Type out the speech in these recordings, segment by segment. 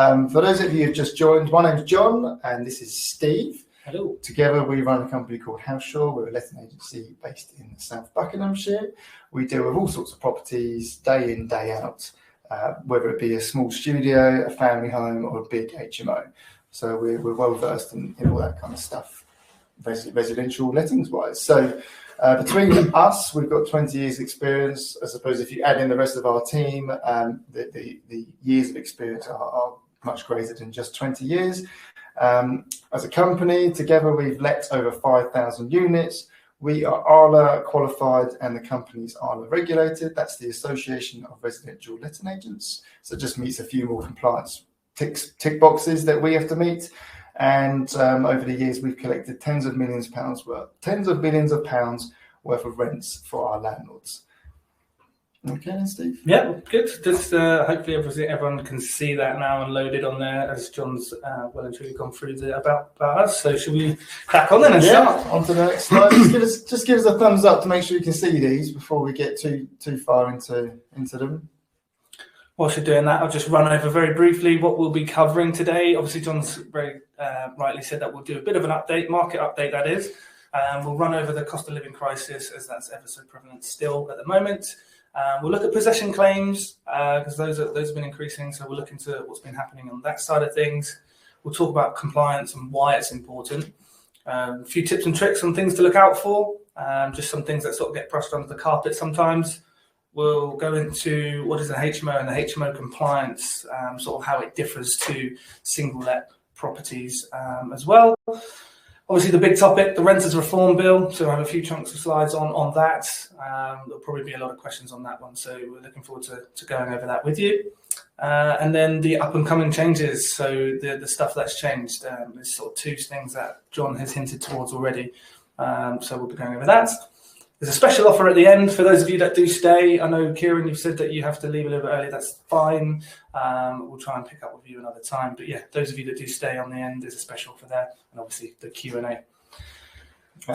For those of you who've just joined, my name's John and this is Steve. Hello. Together we run a company called HouseShaw. We're a letting agency based in South Buckinghamshire. We deal with all sorts of properties day in, day out, whether it be a small studio, a family home or a big HMO. So we're well versed in all that kind of stuff, residential lettings wise. So between us, we've got 20 years experience. I suppose if you add in the rest of our team, the years of experience are much greater than just 20 years. As a company, together we've let over 5,000 units. We are ALA qualified and the company's ALA regulated. That's the Association of Residential Letting Agents. So it just meets a few more compliance tick boxes that we have to meet. And over the years, we've collected tens of millions of pounds worth of rents for our landlords. Okay, then, Steve. Yeah, good. Just hopefully everyone can see that now and loaded on there as John's well and truly gone through about us. So should we crack on then and start? On to the next slide. just give us a thumbs up to make sure you can see these before we get too far into them. Whilst you're doing that, I'll just run over very briefly what we'll be covering today. Obviously, John's very rightly said that we'll do a bit of an update, market update that is. We'll run over the cost of living crisis as that's ever so prevalent still at the moment. We'll look at possession claims because those have been increasing. So we'll look into what's been happening on that side of things. We'll talk about compliance and why it's important. A few tips and tricks on things to look out for. Just some things that sort of get brushed under the carpet sometimes. We'll go into what is an HMO and the HMO compliance, sort of how it differs to single let properties as well. Obviously, the big topic, the Renters Reform Bill. So I have a few chunks of slides on that. There'll probably be a lot of questions on that one. So we're looking forward to going over that with you. And then the up and coming changes. So the stuff that's changed. There's sort of two things that John has hinted towards already. So we'll be going over that. There's a special offer at the end for those of you that do stay. I know, Kieran, you've said that you have to leave a little bit early. That's fine. We'll try and pick up with you another time. But yeah, those of you that do stay on the end, there's a special for there. And obviously the Q&A.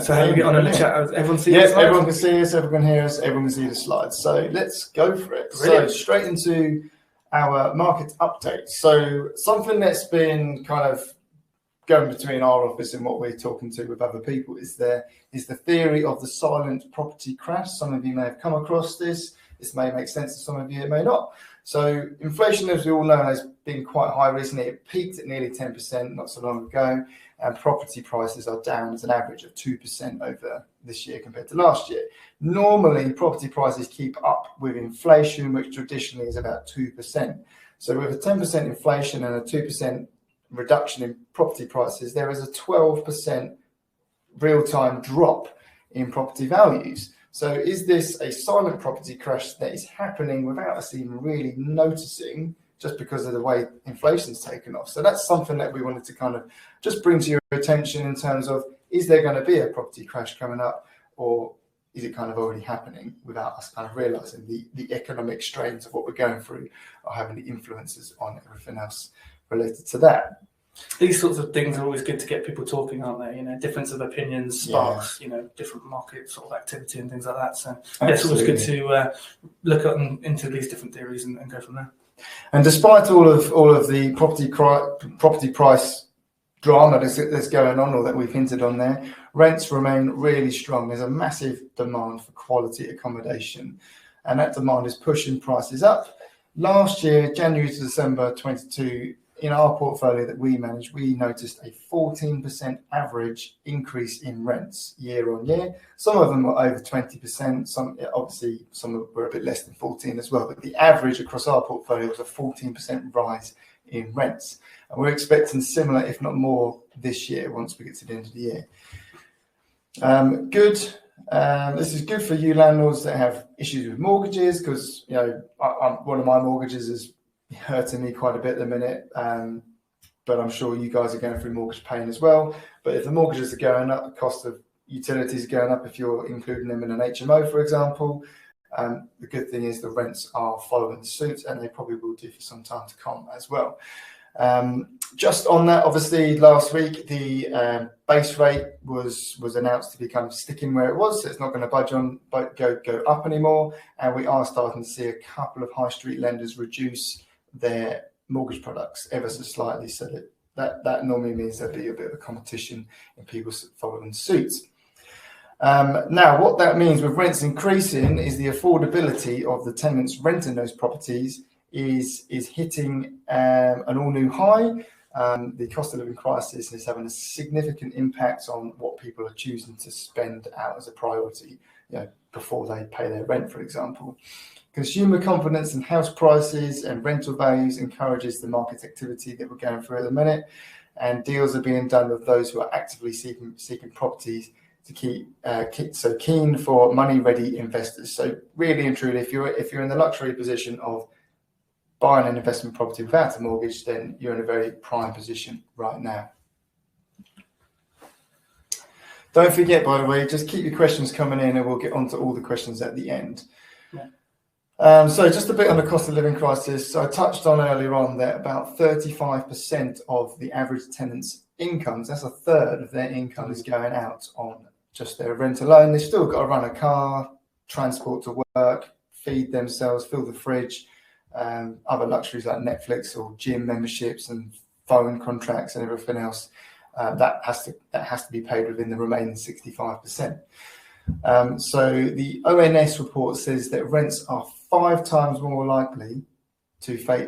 So how do we get on in the chat? Everyone see Yes, everyone can see us, everyone can hear us, everyone can see the slides. So let's go for it. Brilliant. So straight into our market update. So something that's been kind of going between our office and what we're talking to with other people is the theory of the silent property crash. Some of you may have come across this. This may make sense to some of you, it may not. So inflation, as we all know, has been quite high recently. It peaked at nearly 10% not so long ago, and property prices are down as an average of 2% over this year compared to last year. Normally, property prices keep up with inflation, which traditionally is about 2%. So with a 10% inflation and a 2% reduction in property prices, there is a 12% real-time drop in property values. So is this a silent property crash that is happening without us even really noticing, just because of the way inflation's taken off? So that's something that we wanted to kind of just bring to your attention in terms of, is there going to be a property crash coming up, or is it kind of already happening without us kind of realizing the economic strains of what we're going through are having the influences on everything else related to that? These sorts of things are always good to get people talking, aren't they? You know, difference of opinions sparks, different market sort of activity and things like that. So yeah, it's always good to look at into these different theories and go from there. And despite all of the property price drama that's going on, or that we've hinted on there, rents remain really strong. There's a massive demand for quality accommodation, and that demand is pushing prices up. Last year, January to December 22, in our portfolio that we manage, we noticed a 14% average increase in rents year on year. Some of them were over 20%. Some were a bit less than 14 as well. But the average across our portfolio was a 14% rise in rents. And we're expecting similar, if not more, this year once we get to the end of the year. Good. This is good for you landlords that have issues with mortgages, because one of my mortgages is hurting me quite a bit at the minute, but I'm sure you guys are going through mortgage pain as well. But if the mortgages are going up, the cost of utilities are going up if you're including them in an HMO, for example. The good thing is the rents are following suit, and they probably will do for some time to come as well. Just on that, obviously last week the base rate was announced to be kind of sticking where it was, so it's not going to budge on, but go up anymore. And we are starting to see a couple of high street lenders reduce their mortgage products ever so slightly, so that normally means there'll be a bit of a competition in people following suit. Now, what that means with rents increasing is the affordability of the tenants renting those properties is hitting an all-new high. The cost of living crisis is having a significant impact on what people are choosing to spend out as a priority, before they pay their rent, for example. Consumer confidence in house prices and rental values encourages the market activity that we're going through at the minute, and deals are being done with those who are actively seeking properties to keep so keen for money-ready investors. So really and truly, if you're in the luxury position of buying an investment property without a mortgage, then you're in a very prime position right now. Don't forget, by the way, just keep your questions coming in and we'll get onto all the questions at the end. Yeah. So just a bit on the cost of living crisis. I touched on earlier on that about 35% of the average tenant's incomes, that's a third of their income, is going out on just their rent alone. They've still got to run a car, transport to work, feed themselves, fill the fridge, other luxuries like Netflix or gym memberships and phone contracts and everything else. That has to be paid within the remaining 65%. So the ONS report says that renters are 5 times more likely to face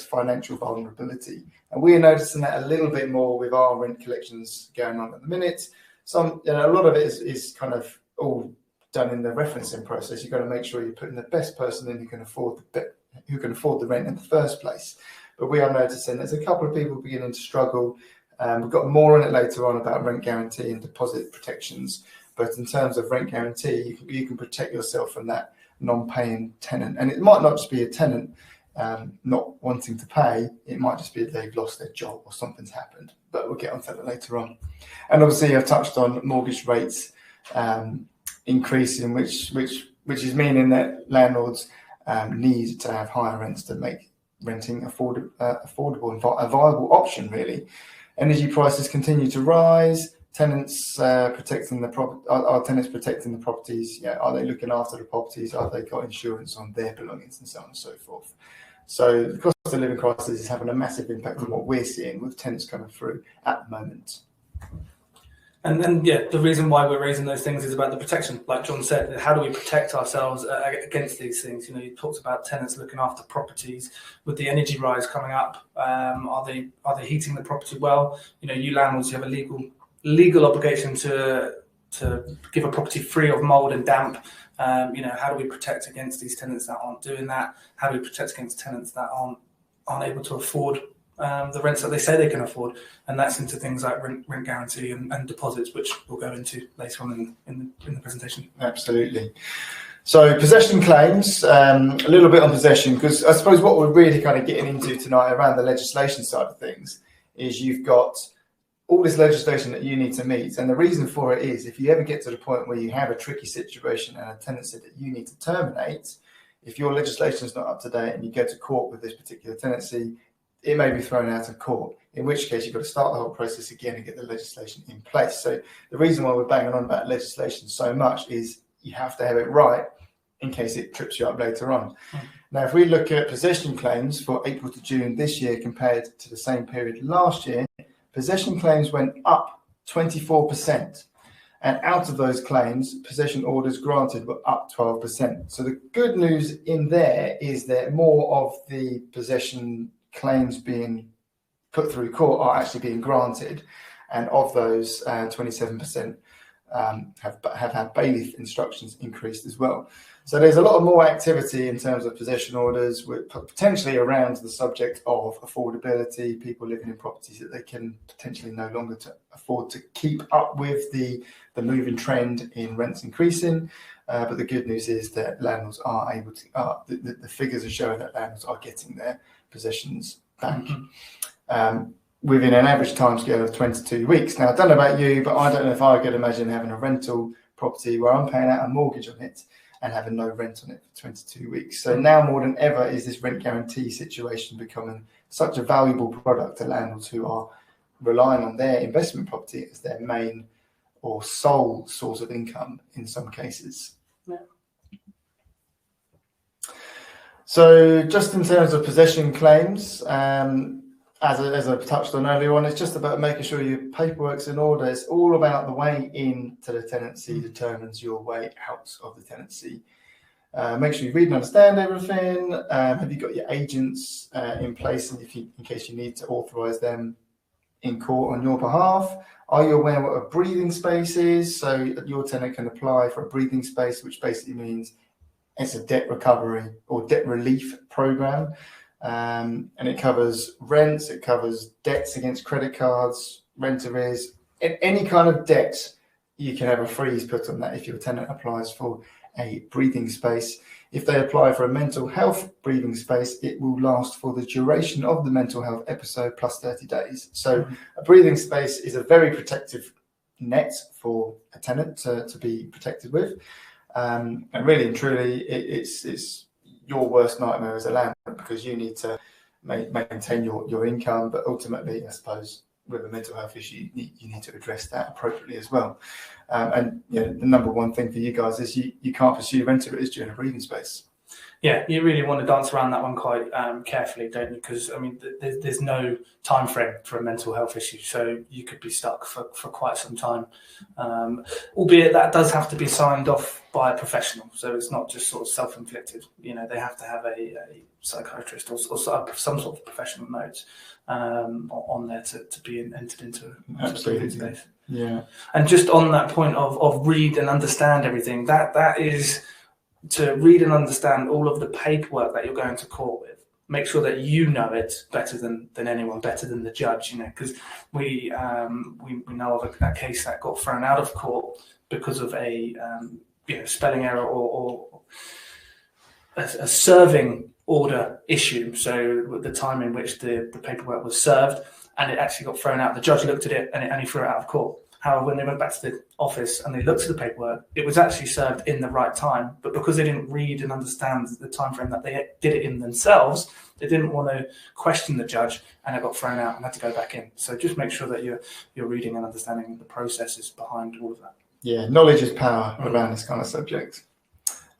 financial vulnerability, and we are noticing that a little bit more with our rent collections going on at the minute. A lot of it is kind of all done in the referencing process. You've got to make sure you're putting the best person in who can afford the rent in the first place. But we are noticing there's a couple of people beginning to struggle. We've got more on it later on about rent guarantee and deposit protections. But in terms of rent guarantee, you can protect yourself from that non-paying tenant. And it might not just be a tenant not wanting to pay. It might just be they've lost their job or something's happened. But we'll get onto that later on. And obviously, I've touched on mortgage rates increasing, which is meaning that landlords need to have higher rents to make renting affordable and a viable option, really. Energy prices continue to rise. Tenants protecting the property. Are tenants protecting the properties? Are they looking after the properties? Are they got insurance on their belongings and so on and so forth? So the cost of living crisis is having a massive impact on what we're seeing with tenants coming through at the moment. And then, the reason why we're raising those things is about the protection. Like John said, how do we protect ourselves against these things? You talked about tenants looking after properties. With the energy rise coming up, are they heating the property well? You landlords have a legal obligation to give a property free of mold and damp. How do we protect against these tenants that aren't doing that? How do we protect against tenants that aren't able to afford the rents that they say they can afford? And that's into things like rent guarantee and deposits, which we'll go into later on in the presentation. Absolutely. So possession claims, a little bit on possession, because I suppose what we're really kind of getting into tonight around the legislation side of things is you've got all this legislation that you need to meet. And the reason for it is if you ever get to the point where you have a tricky situation and a tenancy that you need to terminate, if your legislation is not up to date and you go to court with this particular tenancy, it may be thrown out of court, in which case you've got to start the whole process again and get the legislation in place. So the reason why we're banging on about legislation so much is you have to have it right in case it trips you up later on. Now, if we look at possession claims for April to June this year compared to the same period last year, possession claims went up 24. And out of those claims, possession orders granted were up 12%. So the good news in there is that more of the possession claims being put through court are actually being granted, and of those 27% have had bailiff instructions increased as well. So there's a lot more activity in terms of possession orders, with potentially around the subject of affordability, people living in properties that they can potentially no longer afford to keep up with the moving trend in rents increasing. But the good news is that landlords are able to, the figures are showing that landlords are getting their possessions back within an average timescale of 22 weeks. Now, I don't know about you, but I don't know if I could imagine having a rental property where I'm paying out a mortgage on it and having no rent on it for 22 weeks. So now more than ever is this rent guarantee situation becoming such a valuable product to landlords who are relying on their investment property as their main or sole source of income in some cases. So just in terms of possession claims, as I touched on earlier on, it's just about making sure your paperwork's in order. It's all about the way into the tenancy determines your way out of the tenancy. Make sure you read and understand everything. Have you got your agents in place in case you need to authorise them in court on your behalf? Are you aware what a breathing space is? So your tenant can apply for a breathing space, which basically means it's a debt recovery or debt relief program. And it covers rents, it covers debts against credit cards, rent arrears, any kind of debt. You can have a freeze put on that if your tenant applies for a breathing space. If they apply for a mental health breathing space, it will last for the duration of the mental health episode plus 30 days. So a breathing space is a very protective net for a tenant to be protected with. And really and truly, it's your worst nightmare as a landlord because you need to maintain your income, but ultimately, I suppose, with a mental health issue, you need to address that appropriately as well. And the number one thing for you guys is you can't pursue rent arrears during a breathing space. Yeah, you really want to dance around that one quite carefully, don't you? Because I mean, there's no time frame for a mental health issue, so you could be stuck for quite some time. Albeit that does have to be signed off by a professional, so it's not just sort of self-inflicted. They have to have a psychiatrist or some sort of professional notes on there to be entered into a breathing space. Yeah, and just on that point of read and understand everything, that is to read and understand all of the paperwork that you're going to court with. Make sure that you know it better than anyone, better than the judge, because we know of a case that got thrown out of court because of a spelling error or a serving order issue. So the time in which the paperwork was served, and it actually got thrown out. The judge looked at it and he threw it out of court. However, when they went back to the office and they looked at the paperwork, it was actually served in the right time. But because they didn't read and understand the time frame that they did it in themselves, they didn't want to question the judge, and it got thrown out and had to go back in. So just make sure that you're reading and understanding the processes behind all of that. Yeah, knowledge is power around this kind of subject.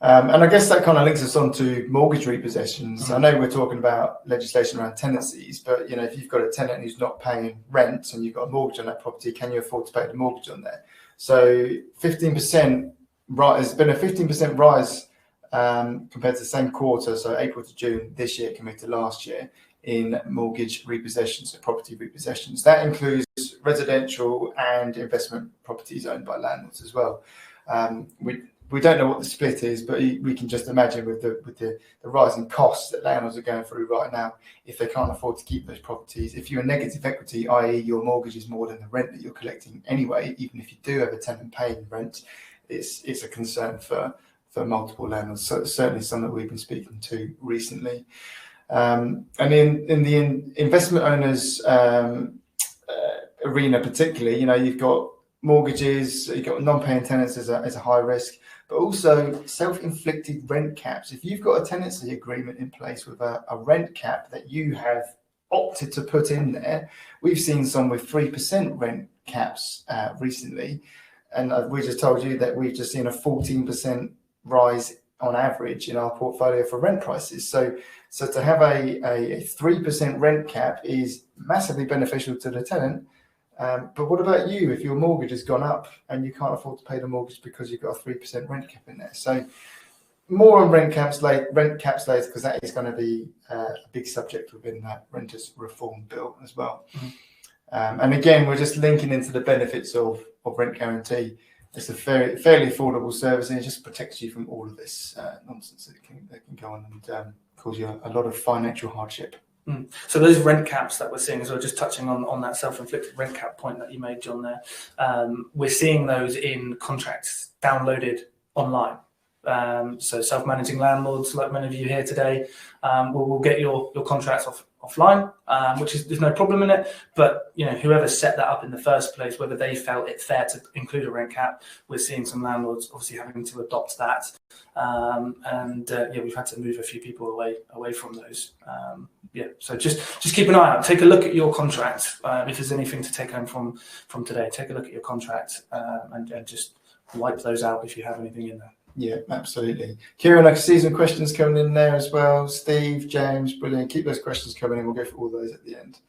And I guess that kind of links us on to mortgage repossessions. I know we're talking about legislation around tenancies, but if you've got a tenant who's not paying rent and you've got a mortgage on that property, can you afford to pay the mortgage on there? So 15% has been a 15% rise compared to the same quarter, so April to June this year compared to last year, in mortgage repossessions, so property repossessions. That includes residential and investment properties owned by landlords as well. We don't know what the split is, but we can just imagine with the rising costs that landlords are going through right now, if they can't afford to keep those properties. If you're in negative equity, i.e. your mortgage is more than the rent that you're collecting anyway, even if you do have a tenant paying rent, it's a concern for multiple landlords. So it's certainly something that we've been speaking to recently. And in the investment owners arena particularly, you've got mortgages, you've got non-paying tenants as a high risk, but also self-inflicted rent caps. If you've got a tenancy agreement in place with a rent cap that you have opted to put in there, we've seen some with 3% rent caps recently, and we just told you that we've just seen a 14% rise on average in our portfolio for rent prices. So to have a 3% rent cap is massively beneficial to the tenant. But what about you if your mortgage has gone up and you can't afford to pay the mortgage because you've got a 3% rent cap in there? So more on rent caps later, because that is going to be a big subject within that renters reform bill as well. And again, we're just linking into the benefits of rent guarantee. It's a fairly affordable service, and it just protects you from all of this nonsense that can go on and cause you a lot of financial hardship. So those rent caps that we're seeing, as well, just touching on that self-inflicted rent cap point that you made, John, there, we're seeing those in contracts downloaded online. So self-managing landlords, like many of you here today, will get your contracts offline, which is, there's no problem in it. But whoever set that up in the first place, whether they felt it fair to include a rent cap, we're seeing some landlords obviously having to adopt that, we've had to move a few people away from those. So just keep an eye out. Take a look at your contract. If there's anything to take home from today, take a look at your contract and just wipe those out if you have anything in there. Yeah, absolutely. Kieran, I can see some questions coming in there as well. Steve, James, brilliant. Keep those questions coming in. We'll go through all those at the end.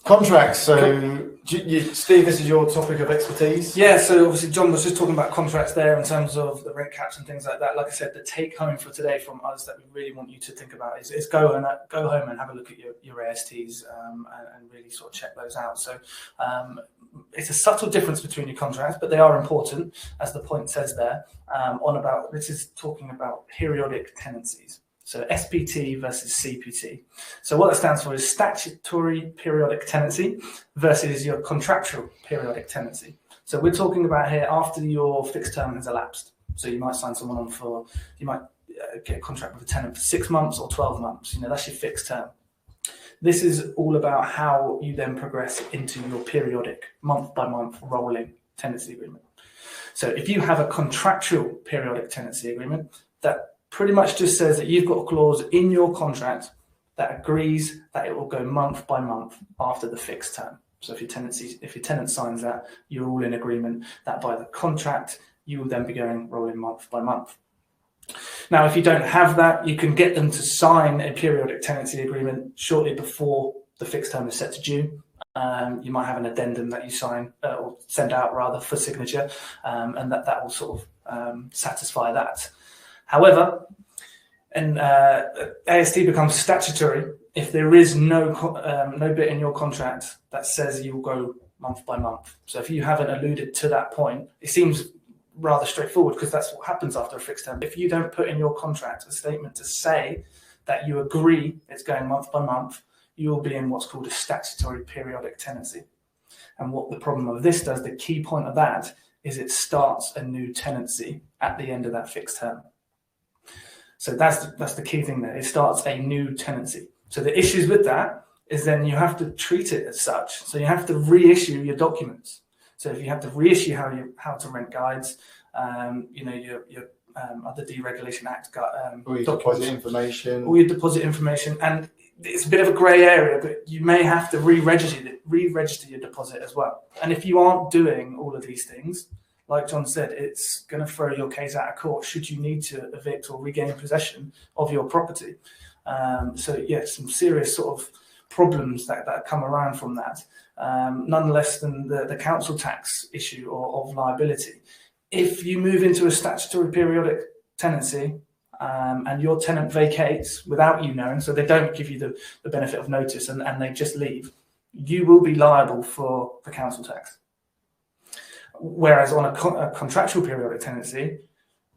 Contracts. So, Steve, this is your topic of expertise. Yeah. So obviously, John was just talking about contracts there in terms of the rent caps and things like that. Like I said, the take home for today from us that we really want you to think about is go home and have a look at your ASTs and really sort of check those out. So it's a subtle difference between your contracts, but they are important, as the point says there. This is talking about periodic tenancies. So SPT versus CPT. So what that stands for is statutory periodic tenancy versus your contractual periodic tenancy. So we're talking about here after your fixed term has elapsed. So you might sign someone on you might get a contract with a tenant for 6 months or 12 months. That's your fixed term. This is all about how you then progress into your periodic, month by month rolling tenancy agreement. So if you have a contractual periodic tenancy agreement, that pretty much just says that you've got a clause in your contract that agrees that it will go month by month after the fixed term. So if your tenant signs that, you're all in agreement that by the contract, you will then be going rolling month by month. Now, if you don't have that, you can get them to sign a periodic tenancy agreement shortly before the fixed term is set to June. You might have an addendum that you sign or send out rather for signature, and that will sort of satisfy that. However, AST becomes statutory if there is no bit in your contract that says you will go month by month. So if you haven't alluded to that point, it seems rather straightforward because that's what happens after a fixed term. If you don't put in your contract a statement to say that you agree it's going month by month, you will be in what's called a statutory periodic tenancy. And what the problem of this does, the key point of that, is it starts a new tenancy at the end of that fixed term. So that's the key thing there. It starts a new tenancy. So the issues with that is then you have to treat it as such. So you have to reissue your documents. So if you have to reissue how to rent guides, your other Deregulation Act all your deposit information, and it's a bit of a grey area, but you may have to re-register your deposit as well. And if you aren't doing all of these things, like John said, it's going to throw your case out of court should you need to evict or regain possession of your property. Some serious sort of problems that come around from that. None less than the council tax issue of liability. If you move into a statutory periodic tenancy and your tenant vacates without you knowing, so they don't give you the benefit of notice and they just leave, you will be liable for the council tax. Whereas on a contractual periodic tenancy,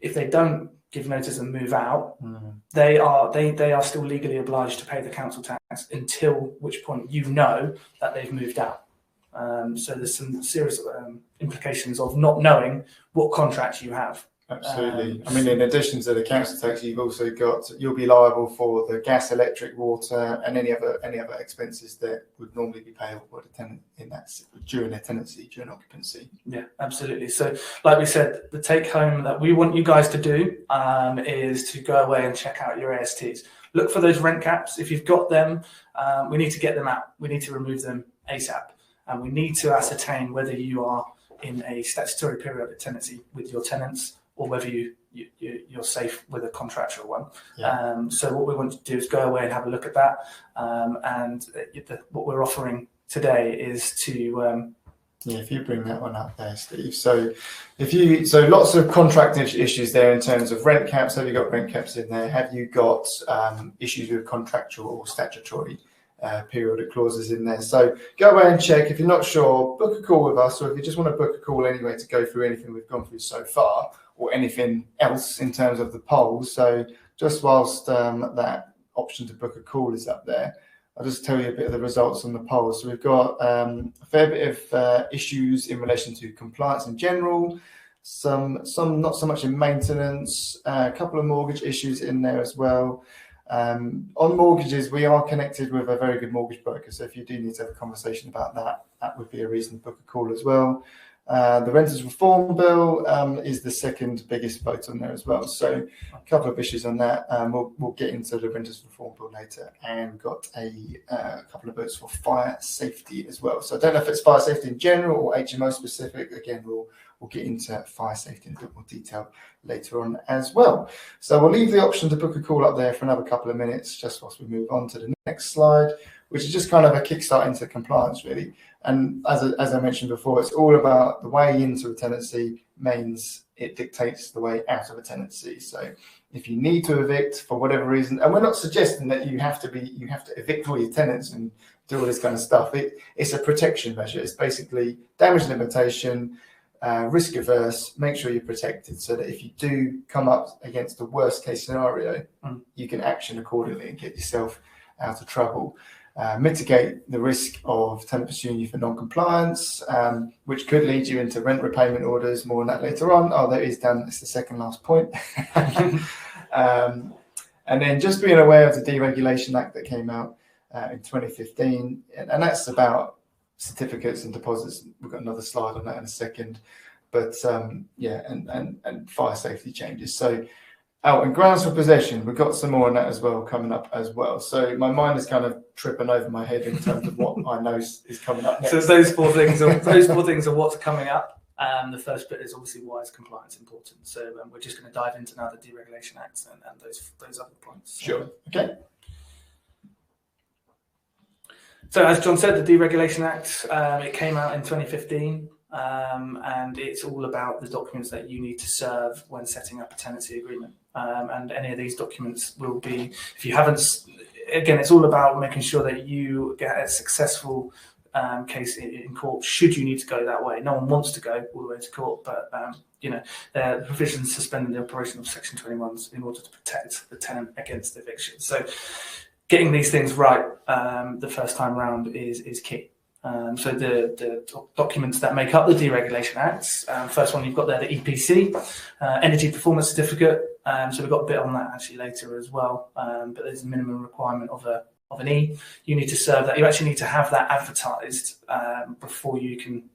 if they don't give notice and move out, they are still legally obliged to pay the council tax until which point you know that they've moved out. So there's some serious implications of not knowing what contracts you have. Absolutely. In addition to the council tax, you'll be liable for the gas, electric, water, and any other expenses that would normally be payable by the tenant during their tenancy, during occupancy. Yeah, absolutely. So, like we said, the take home that we want you guys to do is to go away and check out your ASTs. Look for those rent caps. If you've got them, we need to get them out. We need to remove them ASAP, and we need to ascertain whether you are in a statutory periodic tenancy with your tenants, or whether you're safe with a contractual one. Yeah. So what we want to do is go away and have a look at that. And what we're offering today is to... if you bring that one up there, Steve. So lots of contract issues there in terms of rent caps. Have you got rent caps in there? Have you got issues with contractual or statutory periodic clauses in there? So go away and check. If you're not sure, book a call with us, or if you just want to book a call anyway to go through anything we've gone through so far, or anything else in terms of the polls. So just whilst that option to book a call is up there, I'll just tell you a bit of the results on the polls. So we've got a fair bit of issues in relation to compliance in general, some not so much in maintenance, a couple of mortgage issues in there as well. On mortgages, we are connected with a very good mortgage broker. So if you do need to have a conversation about that, that would be a reason to book a call as well. The Renters Reform Bill is the second biggest vote on there as well. So a couple of issues on that. We'll get into the Renters Reform Bill later. And we've got a couple of votes for fire safety as well. So I don't know if it's fire safety in general or HMO specific. Again, we'll get into fire safety in a bit more detail later on as well. So we'll leave the option to book a call up there for another couple of minutes just whilst we move on to the next slide, which is just kind of a kickstart into compliance, really. And as I mentioned before, it's all about the way into a tenancy means it dictates the way out of a tenancy. So if you need to evict for whatever reason, and we're not suggesting that you have to evict all your tenants and do all this kind of stuff. It's a protection measure. It's basically damage limitation, risk averse, make sure you're protected so that if you do come up against the worst case scenario, you can action accordingly and get yourself out of trouble. Mitigate the risk of tenant pursuing you for non-compliance, which could lead you into rent repayment orders. More on that later on. Oh, there is Dan. It's the second last point. And then just being aware of the Deregulation Act that came out in 2015, and that's about certificates and deposits. We've got another slide on that in a second. But and fire safety changes. So and grounds for possession, we've got some more on that as well coming up as well. So my mind is kind of tripping over my head in terms of what I know is coming up next. So those four things are what's coming up. The first bit is obviously why is compliance important. So we're just going to dive into now the Deregulation Act and those other points. Sure. Okay. So as John said, the Deregulation Act, it came out in 2015. And it's all about the documents that you need to serve when setting up a tenancy agreement. And any of these documents will be, if you haven't, again, it's all about making sure that you get a successful case in court should you need to go that way. No one wants to go all the way to court, but the provisions suspending the operation of Section 21s in order to protect the tenant against eviction. So getting these things right the first time round is key. So the documents that make up the Deregulation Acts, first one you've got there, the EPC, Energy Performance Certificate. So we've got a bit on that actually later as well. But there's a minimum requirement of an E. You need to serve that. You actually need to have that advertised before you can,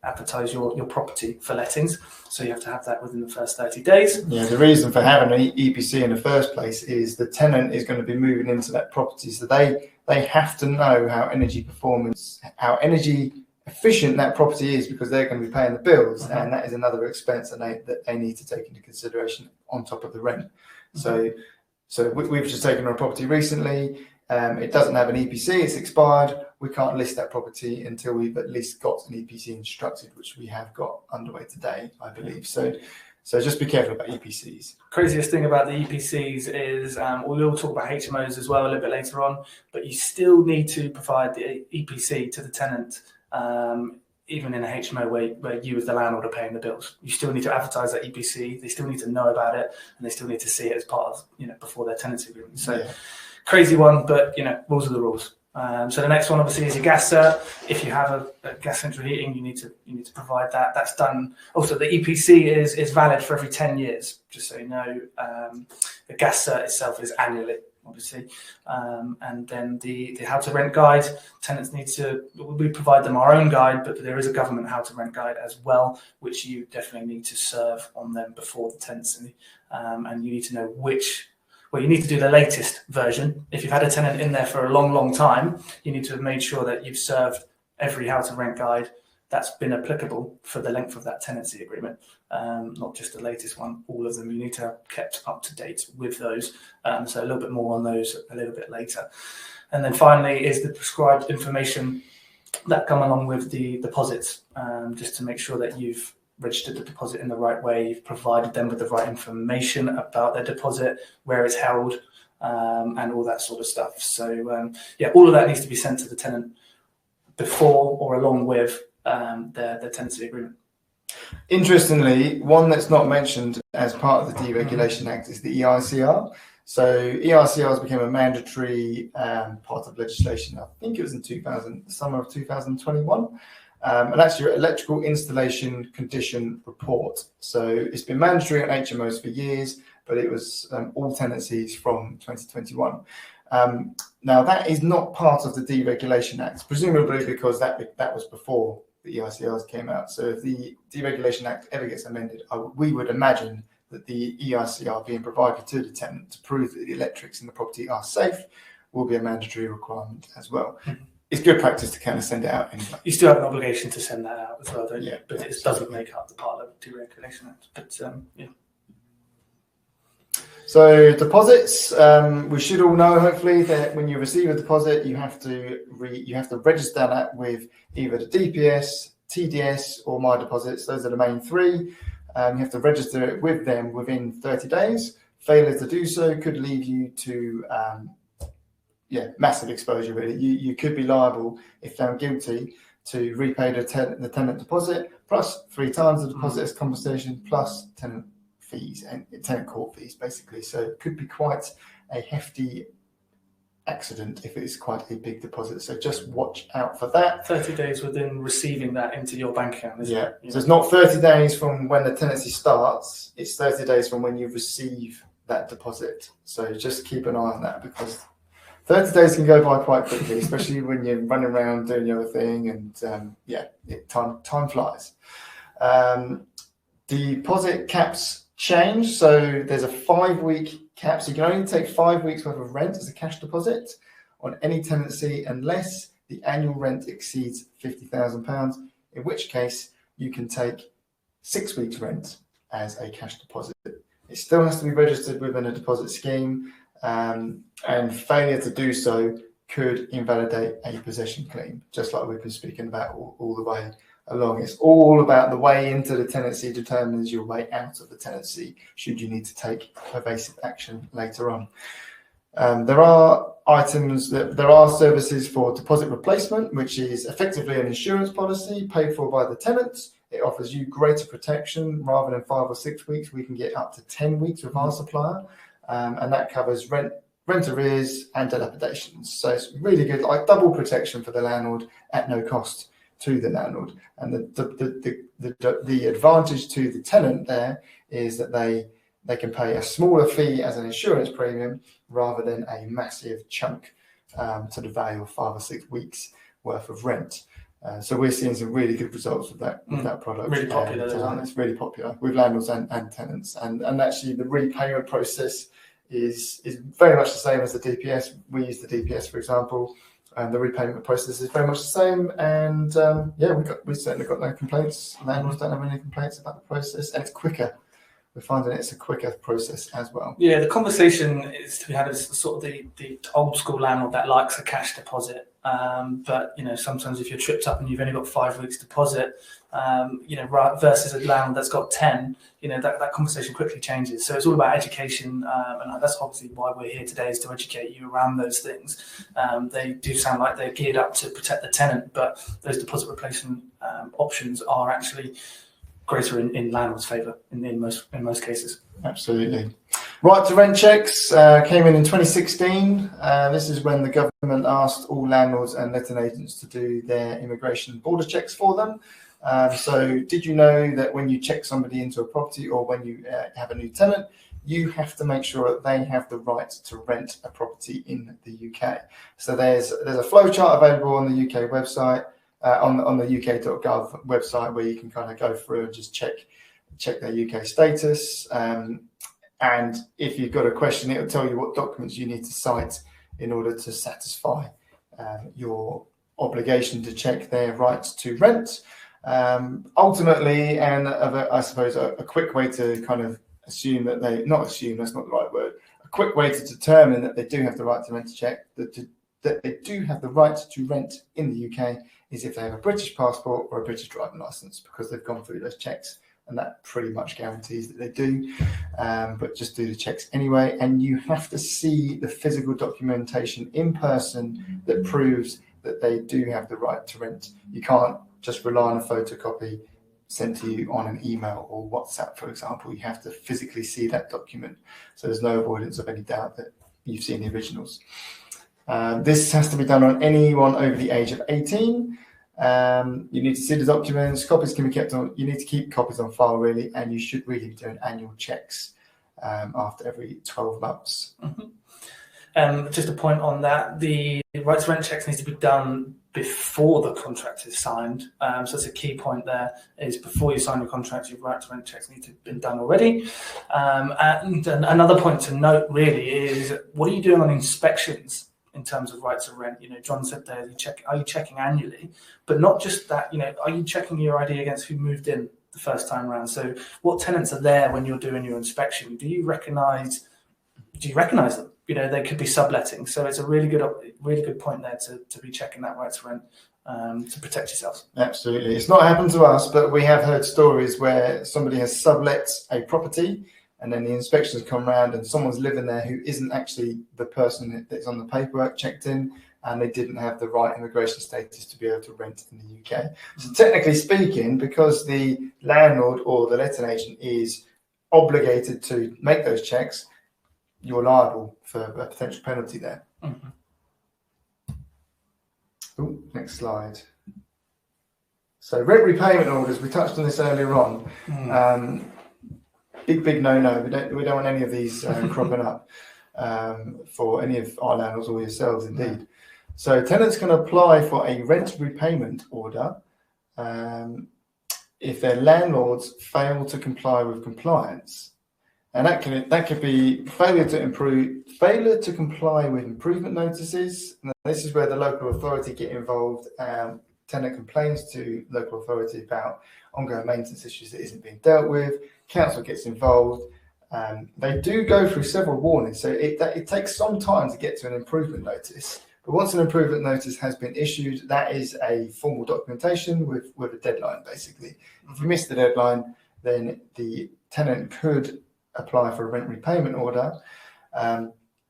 advertise your property for lettings. So you have to have that within the first 30 days. Yeah, the reason for having an EPC in the first place is the tenant is going to be moving into that property, so they have to know how energy efficient that property is because they're going to be paying the bills, and that is another expense that they need to take into consideration on top of the rent. So we've just taken on a property recently. It doesn't have an EPC, it's expired. We can't list that property until we've at least got an EPC instructed, which we have got underway today, I believe. So just be careful about EPCs. Craziest thing about the EPCs is, we will talk about HMOs as well a little bit later on, but you still need to provide the EPC to the tenant, even in a HMO where you as the landlord are paying the bills. You still need to advertise that EPC, they still need to know about it, and they still need to see it as part of, before their tenancy agreement. So crazy one, but, rules are the rules. So the next one obviously is your gas cert. If you have a gas central heating, you need to provide that. That's done. Also, the EPC is valid for every 10 years. Just so you know, the gas cert itself is annually, obviously. And then the how to rent guide. Tenants we provide them our own guide, but there is a government how to rent guide as well, which you definitely need to serve on them before the tenancy. And you need to know you need to do the latest version. If you've had a tenant in there for a long, long time, you need to have made sure that you've served every how to rent guide that's been applicable for the length of that tenancy agreement, not just the latest one, all of them. You need to have kept up to date with those. So a little bit more on those a little bit later. And then finally is the prescribed information that come along with the deposits, just to make sure that you've registered the deposit in the right way, you've provided them with the right information about their deposit, where it's held, and all that sort of stuff. So all of that needs to be sent to the tenant before or along with their tenancy agreement. Interestingly, one that's not mentioned as part of the Deregulation Act is the EICR. So EICRs became a mandatory part of legislation. I think it was in summer of 2021. And that's your electrical installation condition report. So it's been mandatory on HMOs for years, but it was all tenancies from 2021. Now that is not part of the Deregulation Act, presumably because that was before the EICRs came out. So if the Deregulation Act ever gets amended, we would imagine that the EICR being provided to the tenant to prove that the electrics in the property are safe will be a mandatory requirement as well. It's good practice to kind of send it out anyway. You still have an obligation to send that out as well, don't you? Yeah, but it doesn't make up the part of the Deregulation Act. But yeah. So deposits, we should all know hopefully that when you receive a deposit, you have to register that with either the DPS, TDS, or My Deposits. Those are the main three. You have to register it with them within 30 days. Failure to do so could lead you to massive exposure. Really, you could be liable if found guilty to repay the tenant deposit plus 3 times the deposit as compensation plus tenant fees and tenant court fees, basically. So it could be quite a hefty accident if it is quite a big deposit. So just watch out for that. 30 days within receiving that into your bank account, isn't it? So it's not 30 days from when the tenancy starts, it's 30 days from when you receive that deposit. So just keep an eye on that, because 30 days can go by quite quickly, especially when you're running around doing the other thing, and time flies. Deposit caps change. So there's a 5-week cap, so you can only take 5 weeks worth of rent as a cash deposit on any tenancy unless the annual rent exceeds £50,000, in which case you can take 6 weeks rent as a cash deposit. It still has to be registered within a deposit scheme, and failure to do so could invalidate a possession claim, just like we've been speaking about all the way along. It's all about the way into the tenancy determines your way out of the tenancy, should you need to take pervasive action later on. There are services for deposit replacement, which is effectively an insurance policy paid for by the tenant. It offers you greater protection. Rather than 5 or 6 weeks, we can get up to 10 weeks with our supplier, and that covers rent arrears and dilapidations. So it's really good, like double protection for the landlord at no cost to the landlord. And the advantage to the tenant there is that they can pay a smaller fee as an insurance premium rather than a massive chunk to the value of 5 or 6 weeks worth of rent. So we're seeing some really good results with that product. Really popular, isn't it? It's really popular with landlords and tenants. And actually the repayment process is very much the same as the DPS. We use the DPS, for example. And the repayment process is very much the same, and we certainly got no complaints. Landlords don't have any complaints about the process, and it's quicker. We're finding it's a quicker process as well. Yeah, the conversation is to be had as sort of the old school landlord that likes a cash deposit, but sometimes if you're tripped up and you've only got 5 weeks deposit, versus a landlord that's got 10, that conversation quickly changes. So it's all about education, and that's obviously why we're here today, is to educate you around those things. They do sound like they're geared up to protect the tenant, but those deposit replacement options are actually greater in landlord's favour in most cases. Absolutely. Right to rent checks came in 2016. This is when the government asked all landlords and letting agents to do their immigration border checks for them. So did you know that when you check somebody into a property, or when you have a new tenant, you have to make sure that they have the right to rent a property in the UK. So there's a flowchart available on the UK website, on the UK.gov website, where you can kind of go through and just check their UK status. And if you've got a question, it'll tell you what documents you need to cite in order to satisfy your obligation to check their rights to rent. Ultimately, and I suppose a quick way to kind of assume that that's not the right word, a quick way to determine that they do have the right to rent that they do have the right to rent in the UK is if they have a British passport or a British driving licence, because they've gone through those checks, and that pretty much guarantees that they do. But just do the checks anyway, and you have to see the physical documentation in person that proves that they do have the right to rent. You can't just rely on a photocopy sent to you on an email or WhatsApp, for example. You have to physically see that document, so there's no avoidance of any doubt that you've seen the originals. This has to be done on anyone over the age of 18. You need to see the documents. Copies can be kept on. You need to keep copies on file, really, and you should really be doing annual checks after every 12 months. Mm-hmm. Just a point on that, the right to rent checks need to be done before the contract is signed. So that's a key point there, is before you sign the contract, your right to rent checks need to have been done already. And another point to note really is, what are you doing on inspections in terms of rights of rent? John said there, are you checking annually? But not just that, are you checking your ID against who moved in the first time around? So what tenants are there when you're doing your inspection? Do you recognise them? They could be subletting. So it's a really good point there to be checking that right to rent to protect yourselves. Absolutely. It's not happened to us, but we have heard stories where somebody has sublet a property and then the inspections come around and someone's living there who isn't actually the person that's on the paperwork checked in, and they didn't have the right immigration status to be able to rent in the UK. So technically speaking, because the landlord or the letting agent is obligated to make those checks, you're liable for a potential penalty there. Mm-hmm. Ooh, next slide. So rent repayment orders, we touched on this earlier on. Big no-no. We don't want any of these cropping up for any of our landlords or yourselves, indeed. So tenants can apply for a rent repayment order if their landlords fail to comply with compliance. And that could be failure to comply with improvement notices. And this is where the local authority get involved. Tenant complains to local authority about ongoing maintenance issues that isn't being dealt with. Council gets involved. They do go through several warnings, so it takes some time to get to an improvement notice. But once an improvement notice has been issued, that is a formal documentation with a deadline, basically. If you miss the deadline, then the tenant could apply for a rent repayment order,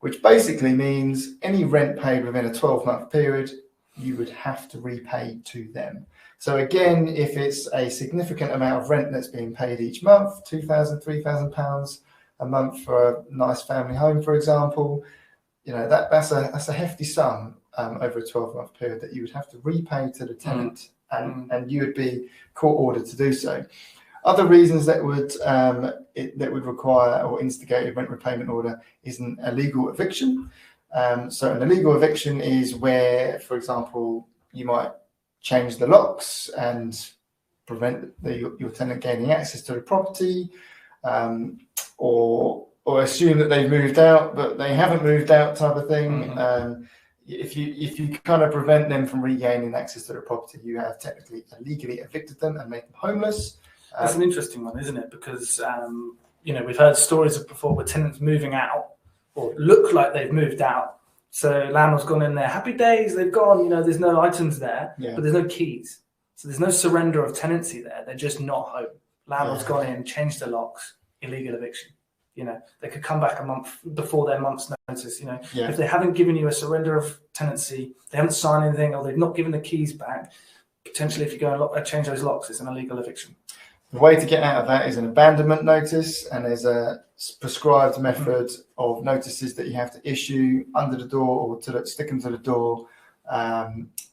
which basically means any rent paid within a 12-month period, you would have to repay to them. So again, if it's a significant amount of rent that's being paid each month, £2,000, £3,000 a month for a nice family home, for example, that's a hefty sum over a 12-month period that you would have to repay to the tenant, and you would be court ordered to do so. Other reasons that would require or instigate a rent repayment order is an illegal eviction. So an illegal eviction is where, for example, you might change the locks and prevent your tenant gaining access to the property, or assume that they've moved out but they haven't moved out, type of thing. If you kind of prevent them from regaining access to the property, you have technically illegally evicted them and made them homeless. That's an interesting one, isn't it? Because we've heard stories of before where tenants moving out or look like they've moved out. So landlord's gone in there, happy days, they've gone, there's no items there, but there's no keys. So there's no surrender of tenancy there. They're just not home. Landlord's gone in, changed the locks, illegal eviction. They could come back a month before their month's notice. If they haven't given you a surrender of tenancy, they haven't signed anything, or they've not given the keys back, potentially if you go and change those locks, it's an illegal eviction. The way to get out of that is an abandonment notice, and there's a prescribed method of notices that you have to issue under the door or stick them to the door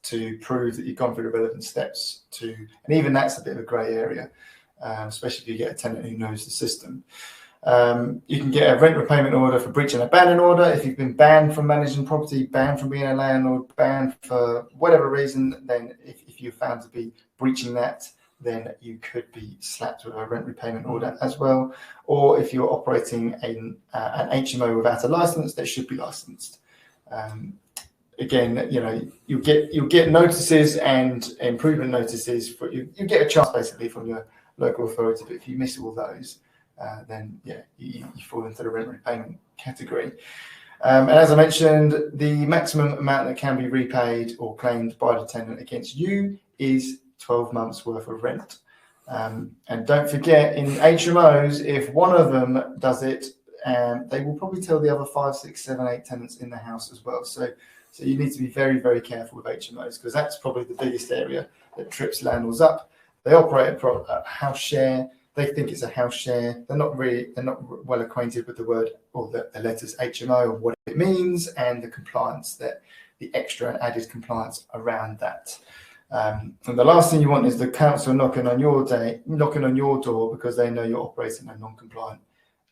to prove that you've gone through the relevant steps and even that's a bit of a grey area, especially if you get a tenant who knows the system. You can get a rent repayment order for breach and abandon order if you've been banned from managing property, banned from being a landlord, banned for whatever reason. Then if you're found to be breaching that, then you could be slapped with a rent repayment order as well. Or if you're operating an HMO without a license, they should be licensed. Again, you'll get notices and improvement notices. You get a chance basically from your local authority, but if you miss all those, then you fall into the rent repayment category. And as I mentioned, the maximum amount that can be repaid or claimed by the tenant against you is 12 months worth of rent. And don't forget, in HMOs, if one of them does it, they will probably tell the other 5, 6, 7, 8 tenants in the house as well. So you need to be very, very careful with HMOs, because that's probably the biggest area that trips landlords up. They operate a house share. They think it's a house share. They're not well acquainted with the word or the letters HMO or what it means, and the compliance, the extra and added compliance around that. And the last thing you want is the council knocking on your door because they know you're operating a non-compliant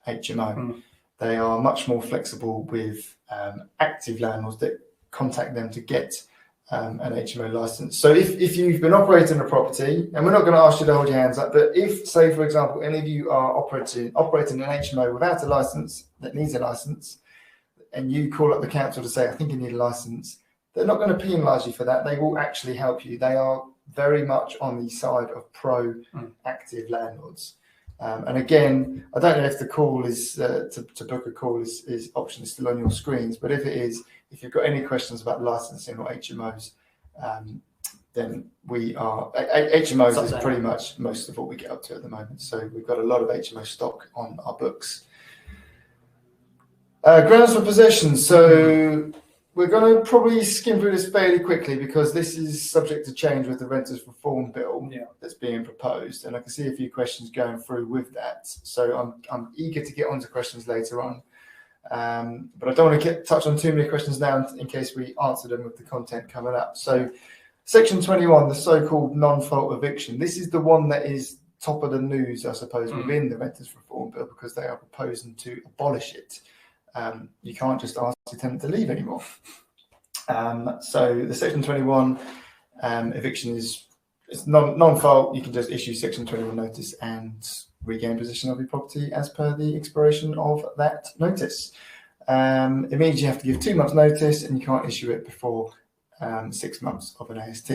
HMO. they are much more flexible with active landlords that contact them to get an HMO license. So if you've been operating a property, and we're not going to ask you to hold your hands up, but if, say, for example, any of you are operating an HMO without a license, that needs a license, and you call up the council to say, I think you need a license, they're not going to penalise you for that. They will actually help you. They are very much on the side of pro-active landlords. And again, I don't know if the call is to book a call is option is still on your screens, but if it is, if you've got any questions about licensing or HMOs, then we are HMOs is pretty much most of what we get up to at the moment. So we've got a lot of HMO stock on our books. Grounds for possession. So we're going to probably skim through this fairly quickly because this is subject to change with the Renters Reform Bill that's being proposed, and I can see a few questions going through with that. So I'm eager to get onto questions later on, but I don't want to touch on too many questions now in case we answer them with the content coming up. So Section 21, the so-called non-fault eviction. This is the one that is top of the news, I suppose, within the Renters Reform Bill because they are proposing to abolish it. You can't just ask your tenant to leave anymore. So the Section 21 eviction is non-fault. You can just issue Section 21 notice and regain possession of your property as per the expiration of that notice. It means you have to give 2 months notice and you can't issue it before 6 months of an AST.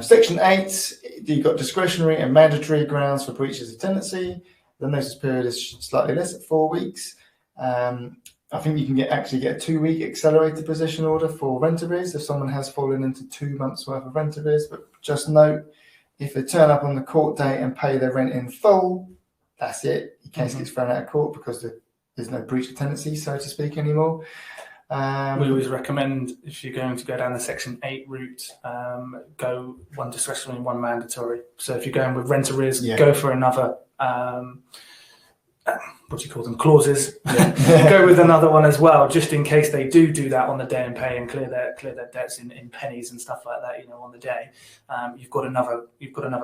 Section 8, you've got discretionary and mandatory grounds for breaches of tenancy. The notice period is slightly less at 4 weeks. I think you can actually get a 2-week accelerated possession order for rent arrears if someone has fallen into 2 months worth of rent arrears. But just note, if they turn up on the court date and pay their rent in full, that's it. Your case gets thrown out of court because there's no breach of tenancy, so to speak, anymore. We always recommend, if you're going to go down the Section 8 route, go one discretionary, one mandatory. So if you're going with rent arrears, go for another what do you call them, clauses. Go with another one as well, just in case they do that on the day and pay and clear their debts in pennies and stuff like that, on the day. You've got another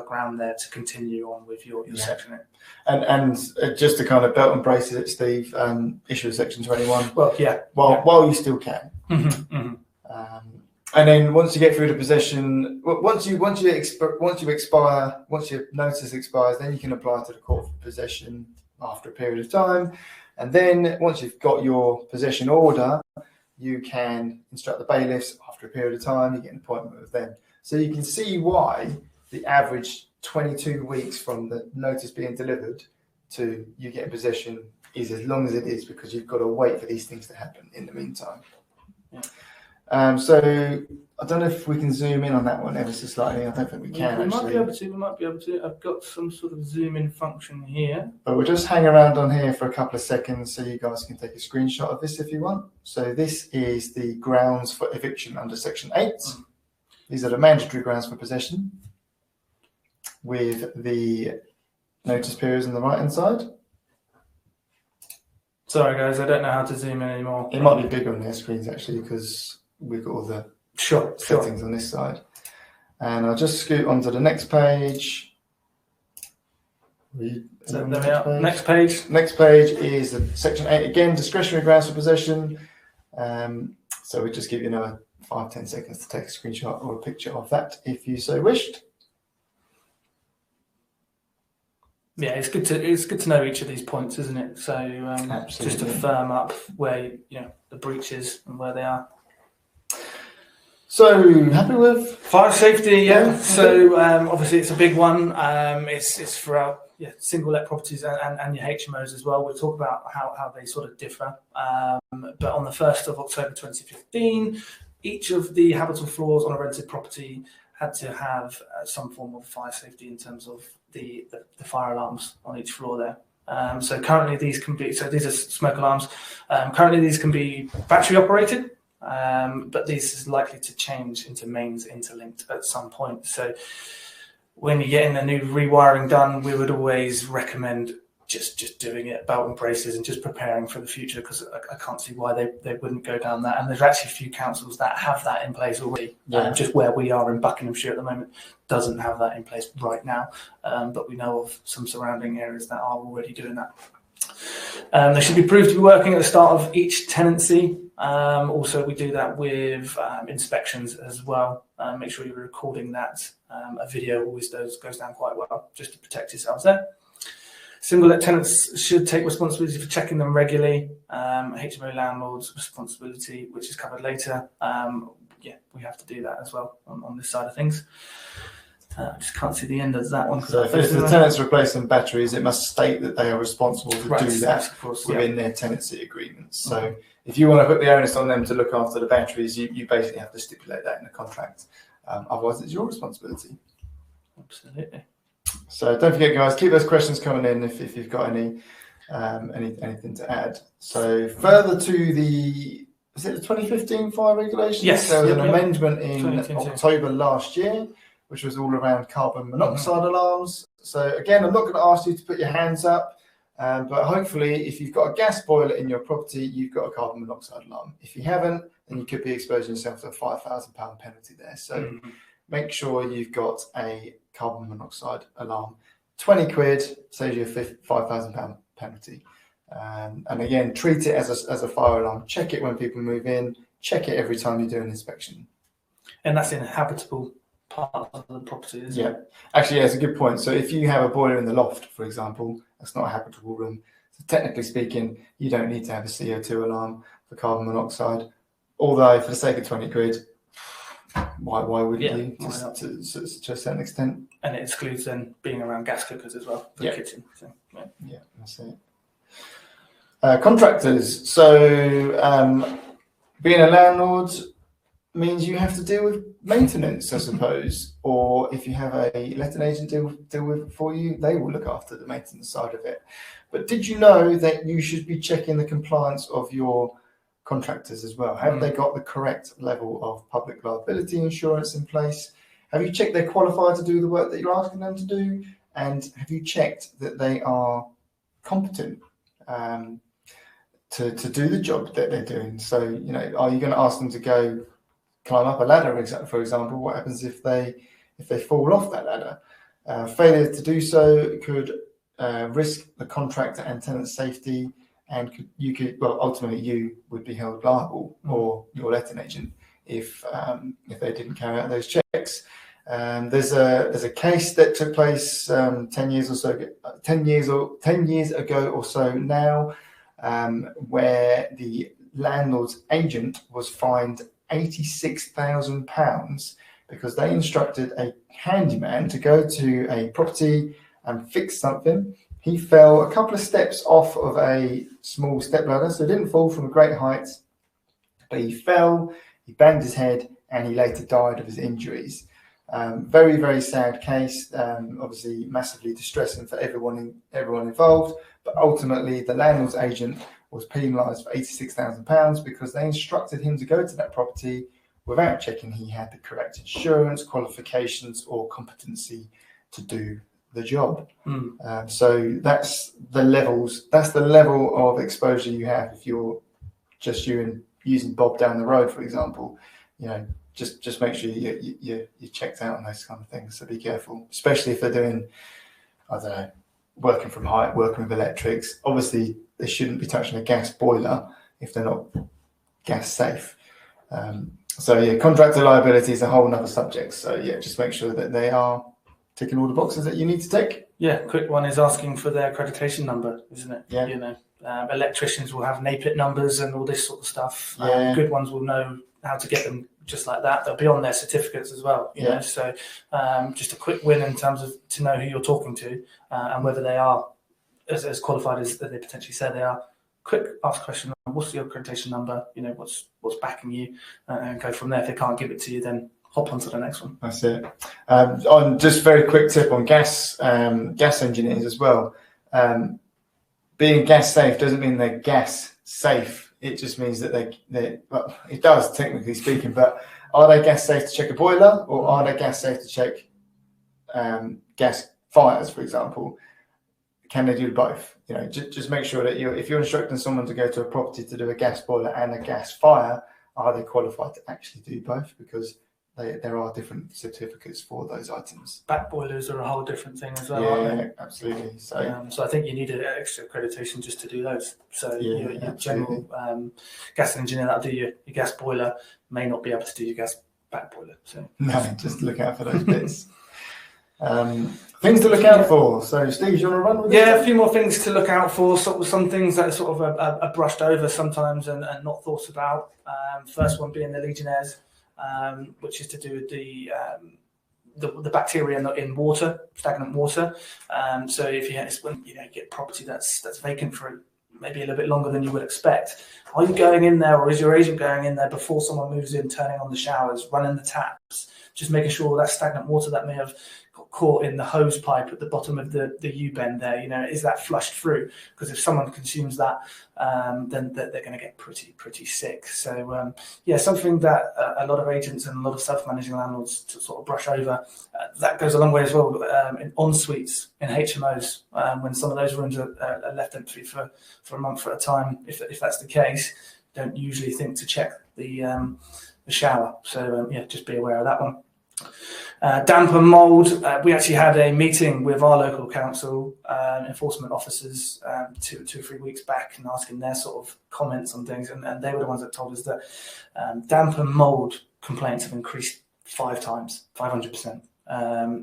ground there to continue on with your Section 8. And just to kind of belt and braces it, Steve, issue a Section 21. Well, while you still can. And then once you get through the possession, once your notice expires, then you can apply to the court for possession after a period of time, and then once you've got your possession order, you can instruct the bailiffs after a period of time. You get an appointment with them, so you can see why the average 22 weeks from the notice being delivered to you getting possession is as long as it is, because you've got to wait for these things to happen in the meantime. So I don't know if we can zoom in on that one ever so slightly. I don't think we can. We might be able to. I've got some sort of zoom in function here. But we'll just hang around on here for a couple of seconds so you guys can take a screenshot of this if you want. So this is the grounds for eviction under Section 8. These are the mandatory grounds for possession with the notice periods on the right-hand side. Sorry guys, I don't know how to zoom in anymore. It might be bigger on their screens actually because we've got all the settings on this side. And I'll just scoot onto the next page. Next page is Section 8 again, discretionary grounds for possession. So we just give you another 5-10 seconds to take a screenshot or a picture of that if you so wished. Yeah, it's good to know each of these points, isn't it? So just to firm up where the breach is and where they are. So happy with fire safety? Yeah. So obviously it's a big one. It's throughout single let properties and your HMOs as well. We'll talk about how they sort of differ. But on the 1st of October 2015, each of the habitable floors on a rented property had to have some form of fire safety in terms of the fire alarms on each floor there. So currently these can be, these are smoke alarms. Currently these can be battery operated, but this is likely to change into mains interlinked at some point. So when you're getting the new rewiring done, we would always recommend just doing it, belt and braces, and just preparing for the future, because I can't see why they wouldn't go down that. And there's actually a few councils that have that in place already. Just where we are in Buckinghamshire at the moment doesn't have that in place right now, but we know of some surrounding areas that are already doing that. They should be proved to be working at the start of each tenancy. Also, we do that with inspections as well. Make sure you're recording that. A video always goes down quite well, just to protect yourselves there. Single-let tenants should take responsibility for checking them regularly. HMO landlord's responsibility, which is covered later. We have to do that as well on this side of things. I just can't see the end of that one. So if the tenant's replacing batteries, it must state that they are responsible to do that within their tenancy agreements. So if you want to put the onus on them to look after the batteries, you basically have to stipulate that in the contract. Otherwise, it's your responsibility. Absolutely. So don't forget, guys, keep those questions coming in if you've got anything to add. So further to the 2015 fire regulations? Yes. There was an amendment in October last year, which was all around carbon monoxide alarms. So again, I'm not going to ask you to put your hands up, but hopefully if you've got a gas boiler in your property, you've got a carbon monoxide alarm. If you haven't, then you could be exposing yourself to a £5,000 penalty there. So make sure you've got a carbon monoxide alarm. 20 quid saves you a £5,000 penalty. And again, treat it as a fire alarm. Check it when people move in. Check it every time you do an inspection. And that's in a habitable part of the property, isn't it? Actually, it's a good point. So if you have a boiler in the loft, for example, that's not a habitable room. So technically speaking, you don't need to have a CO2 alarm for carbon monoxide. Although, for the sake of 20 quid, why wouldn't you? To a certain extent. And it excludes then being around gas cookers as well for the kitchen. So, that's it. Contractors. So being a landlord means you have to deal with maintenance, I suppose. Or if you have a letting agent deal with it for you, they will look after the maintenance side of it. But did you know that you should be checking the compliance of your contractors as well? Have they got the correct level of public liability insurance in place? Have you checked they're qualified to do the work that you're asking them to do? And have you checked that they are competent to do the job that they're doing? So, are you going to ask them to go climb up a ladder, for example? What happens if they fall off that ladder? Failure to do so could risk the contractor and tenant safety, and ultimately you would be held liable, or your letting agent, if they didn't carry out those checks. There's a case that took place 10 years ago or so now, where the landlord's agent was fined £86,000 because they instructed a handyman to go to a property and fix something. He fell a couple of steps off of a small stepladder, so he didn't fall from a great height, but he fell, he banged his head, and he later died of his injuries. Very, very sad case, obviously massively distressing for everyone involved, but ultimately the landlord's agent was penalised for £86,000 because they instructed him to go to that property without checking he had the correct insurance, qualifications, or competency to do the job. So that's the level of exposure you have if you're just using Bob down the road, for example. Just make sure you're checked out on those kind of things. So be careful, especially if they're doing, working from height, working with electrics. Obviously, they shouldn't be touching a gas boiler if they're not gas safe. Contractor liability is a whole nother subject. So just make sure that they are ticking all the boxes that you need to tick. Yeah, quick one is asking for their accreditation number, isn't it? Yeah. Electricians will have NAPIT numbers and all this sort of stuff. Yeah. Good ones will know how to get them just like that. They'll be on their certificates as well. You know? So just a quick win in terms of to know who you're talking to and whether they are as qualified as they potentially say they are. Quick ask question: what's your accreditation number? What's backing you, and go from there. If they can't give it to you, then hop on to the next one. That's it. On just very quick tip on gas engineers as well. Being gas safe doesn't mean they're gas safe. It just means that it does, technically speaking, but are they gas safe to check a boiler, or are they gas safe to check gas fires, for example? Can they do both? Just make sure that if you're instructing someone to go to a property to do a gas boiler and a gas fire, are they qualified to actually do both? Because there are different certificates for those items. Back boilers are a whole different thing as well, Yeah, aren't they? absolutely. So I think you need an extra accreditation just to do those. So yeah, your general gas engineer that'll do your gas boiler may not be able to do your gas back boiler. So no, just look out for those bits. Things to look out for. So, Steve, do you want to run with it? Yeah, a few more things to look out for. Some things that are sort of are brushed over sometimes and not thought about. First one being the Legionnaires, which is to do with the bacteria in water, stagnant water. So if you get property that's vacant for maybe a little bit longer than you would expect, are you going in there, or is your agent going in there before someone moves in, turning on the showers, running the taps, just making sure that stagnant water that may have got caught in the hose pipe at the bottom of the U-bend there, is that flushed through? Because if someone consumes that, then they're going to get pretty sick. So something that a lot of agents and a lot of self-managing landlords to sort of brush over. That goes a long way as well in en-suites, in HMOs, when some of those rooms are left empty for a month at a time. If that's the case, don't usually think to check the shower. So just be aware of that one. Damp and mould. We actually had a meeting with our local council enforcement officers 2 or 3 weeks back and asking their sort of comments on things, and they were the ones that told us that damp and mould complaints have increased 5 times, 500%.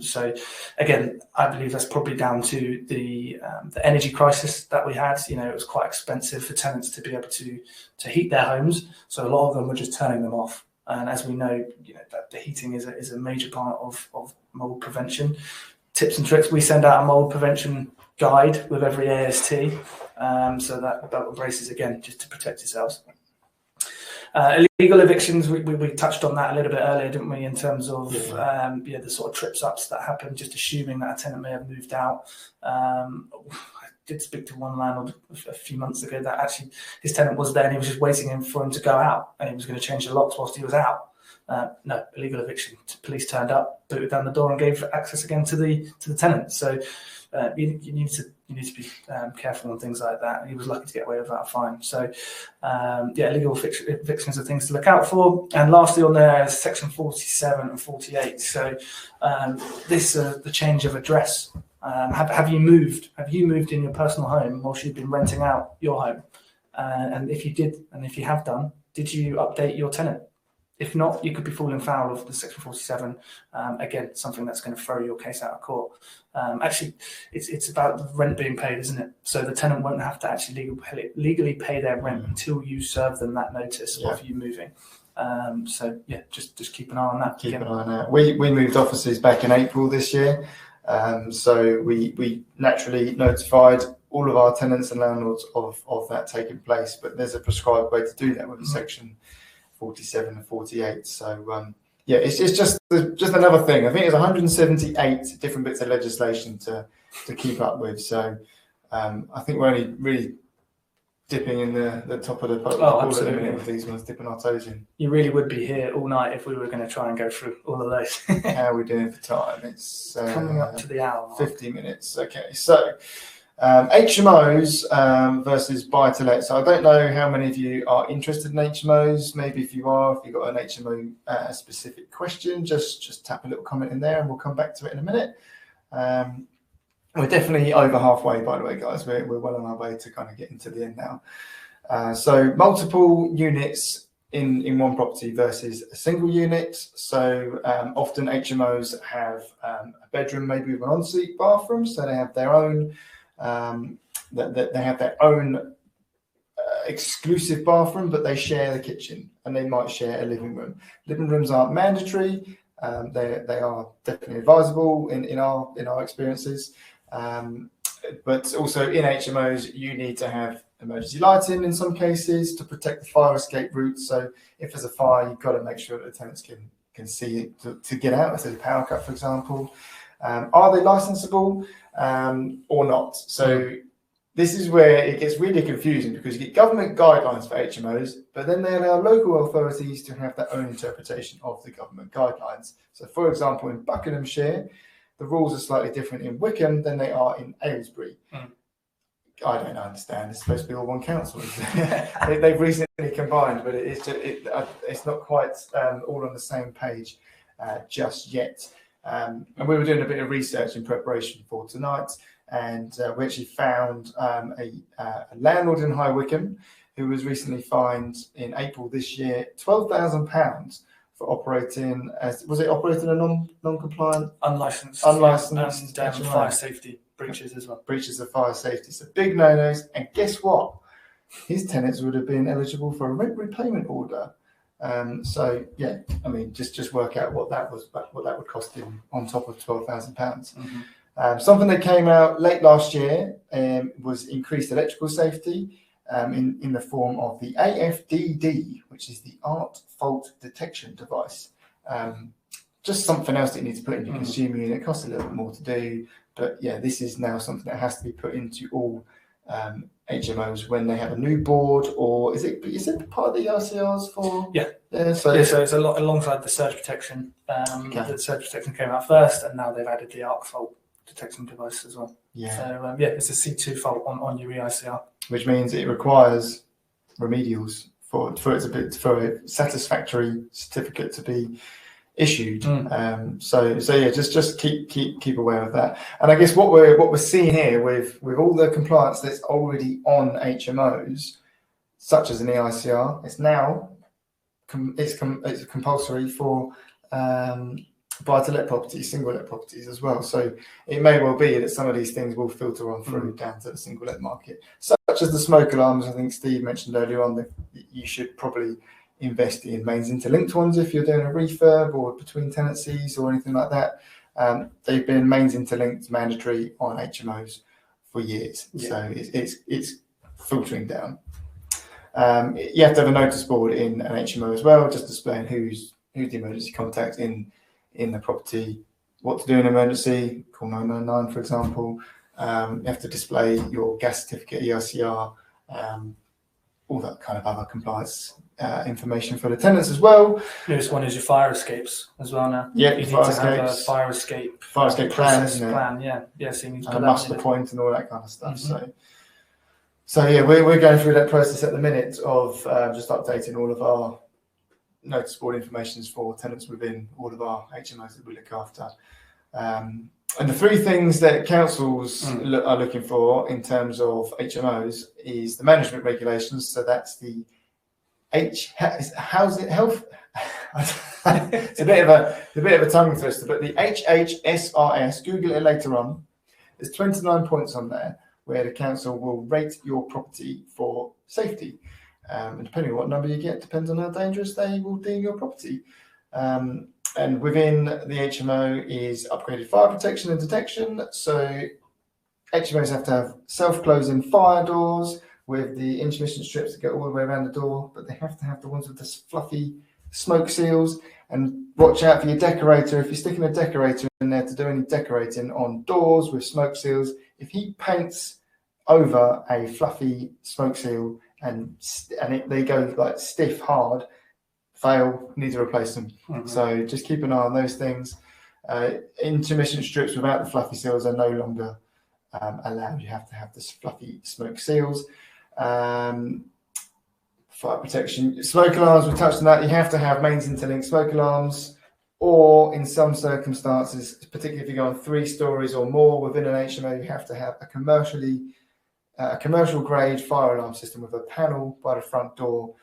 So again, I believe that's probably down to the energy crisis that we had. It was quite expensive for tenants to be able to heat their homes, so a lot of them were just turning them off. And as we know, that the heating is a major part of mold prevention. Tips and tricks: we send out a mold prevention guide with every AST, so that embraces again just to protect yourselves. Illegal evictions, we touched on that a little bit earlier, didn't we, in terms of the sort of trips-ups that happen, just assuming that a tenant may have moved out. I did speak to one landlord a few months ago that actually his tenant was there and he was just waiting for him to go out, and he was going to change the locks whilst he was out. No, illegal eviction. Police turned up, booted down the door, and gave access again to the tenant. So you need to be careful on things like that. And he was lucky to get away without a fine. So illegal evictions are things to look out for. And lastly, on there is section 47 and 48. So this the change of address. Have you moved? Have you moved in your personal home whilst you've been renting out your home? And if you did, and if you have done, did you update your tenant? If not, you could be falling foul of the section 47. Again, something that's going to throw your case out of court. Actually, it's about the rent being paid, isn't it? So the tenant won't have to actually legally pay their rent until you serve them that notice of you moving. Just keep an eye on that. Keep an eye on that. We moved offices back in April this year. So we naturally notified all of our tenants and landlords of that taking place, but there's a prescribed way to do that with the section 47 and 48. So it's just another thing. I think it's 178 different bits of legislation to keep up with. So I think we're only really dipping in the top of the pool at the minute with these ones, dipping our toes in. You really would be here all night if we were going to try and go through all of those. How are we doing for time? It's coming up to the hour mark. 50 minutes. Okay, so HMOs versus buy-to-let. So I don't know how many of you are interested in HMOs. Maybe if you've got an HMO specific question, just tap a little comment in there and we'll come back to it in a minute. We're definitely over halfway, by the way, guys. We're well on our way to kind of getting to the end now. So multiple units in one property versus a single unit. So often HMOs have a bedroom, maybe with an ensuite bathroom. So they have their own exclusive bathroom, but they share the kitchen and they might share a living room. Living rooms aren't mandatory. They are definitely advisable in our experiences. But also in HMOs, you need to have emergency lighting in some cases to protect the fire escape route. So if there's a fire, you've got to make sure that the tenants can see it to get out. If there's a power cut, for example. Are they licensable or not? So this is where it gets really confusing, because you get government guidelines for HMOs, but then they allow local authorities to have their own interpretation of the government guidelines. So for example, in Buckinghamshire, the rules are slightly different in Wickham than they are in Aylesbury. I don't understand. It's supposed to be all one council. They've recently combined, but it's not quite all on the same page. just yet. And we were doing a bit of research in preparation for tonight, and we actually found a landlord in High Wycombe who was recently fined in April this year £12,000 for operating a non-compliant, unlicensed and fire safety breaches as well. Breaches of fire safety, so big no-nos. And guess what? His tenants would have been eligible for a rent repayment order. So yeah, I mean, just work out what that would cost him on top of £12,000. Something that came out late last year was increased electrical safety in the form of the AFDD, which is the Art Fault Detection Device. Just something else that you need to put in your consumer unit. It costs a little bit more to do, but yeah, this is now something that has to be put into all HMOs when they have a new board, or is it part of the EICRs for? So it's a lot alongside the surge protection. The surge protection came out first, and now they've added the arc fault detection device as well. So it's a C2 fault on your EICR, which means it requires remedials for a satisfactory certificate to be issued. Just keep aware of that. And I guess what we're seeing here with all the compliance that's already on HMOs, such as an EICR, it's now it's compulsory for buy-to-let properties, single-let properties as well. So it may well be that some of these things will filter on through down to the single-let market, such as the smoke alarms. I think Steve mentioned earlier on that you should probably invest in mains interlinked ones if you're doing a refurb or between tenancies or anything like that. They've been mains interlinked mandatory on HMOs for years, so it's filtering down. You have to have a notice board in an HMO as well, just displaying who's the emergency contact in the property, what to do in emergency, call 999 for example. You have to display your gas certificate, EICR, all that kind of other compliance information for the tenants as well. Newest one is your fire escapes as well now. Yeah, you need to have a fire escape plan, isn't it? So you need to put muster point and all that kind of stuff. So yeah, we're going through that process at the minute of just updating all of our notice board information for tenants within all of our HMOs that we look after. And the three things that councils are looking for in terms of HMOs is the management regulations. So that's the health. It's a bit of a tongue twister, but the HHSRS. Google it later on. There's 29 points on there where the council will rate your property for safety. And depending on what number you get, depends on how dangerous they will deem your property. And within the HMO is upgraded fire protection and detection. So HMOs have to have self-closing fire doors with the intermission strips that go all the way around the door, but they have to have the ones with the fluffy smoke seals. And watch out for your decorator. If you're sticking a decorator in there to do any decorating on doors with smoke seals, if he paints over a fluffy smoke seal and they go like stiff hard, fail, need to replace them. So just keep an eye on those things. Intermission strips without the fluffy seals are no longer allowed. You have to have this fluffy smoke seals. Fire protection, smoke alarms, we touched on that. You have to have mains interlinked smoke alarms, or in some circumstances, particularly if you go on 3 stories or more within an HMO, you have to have a commercial grade fire alarm system with a panel by the front door,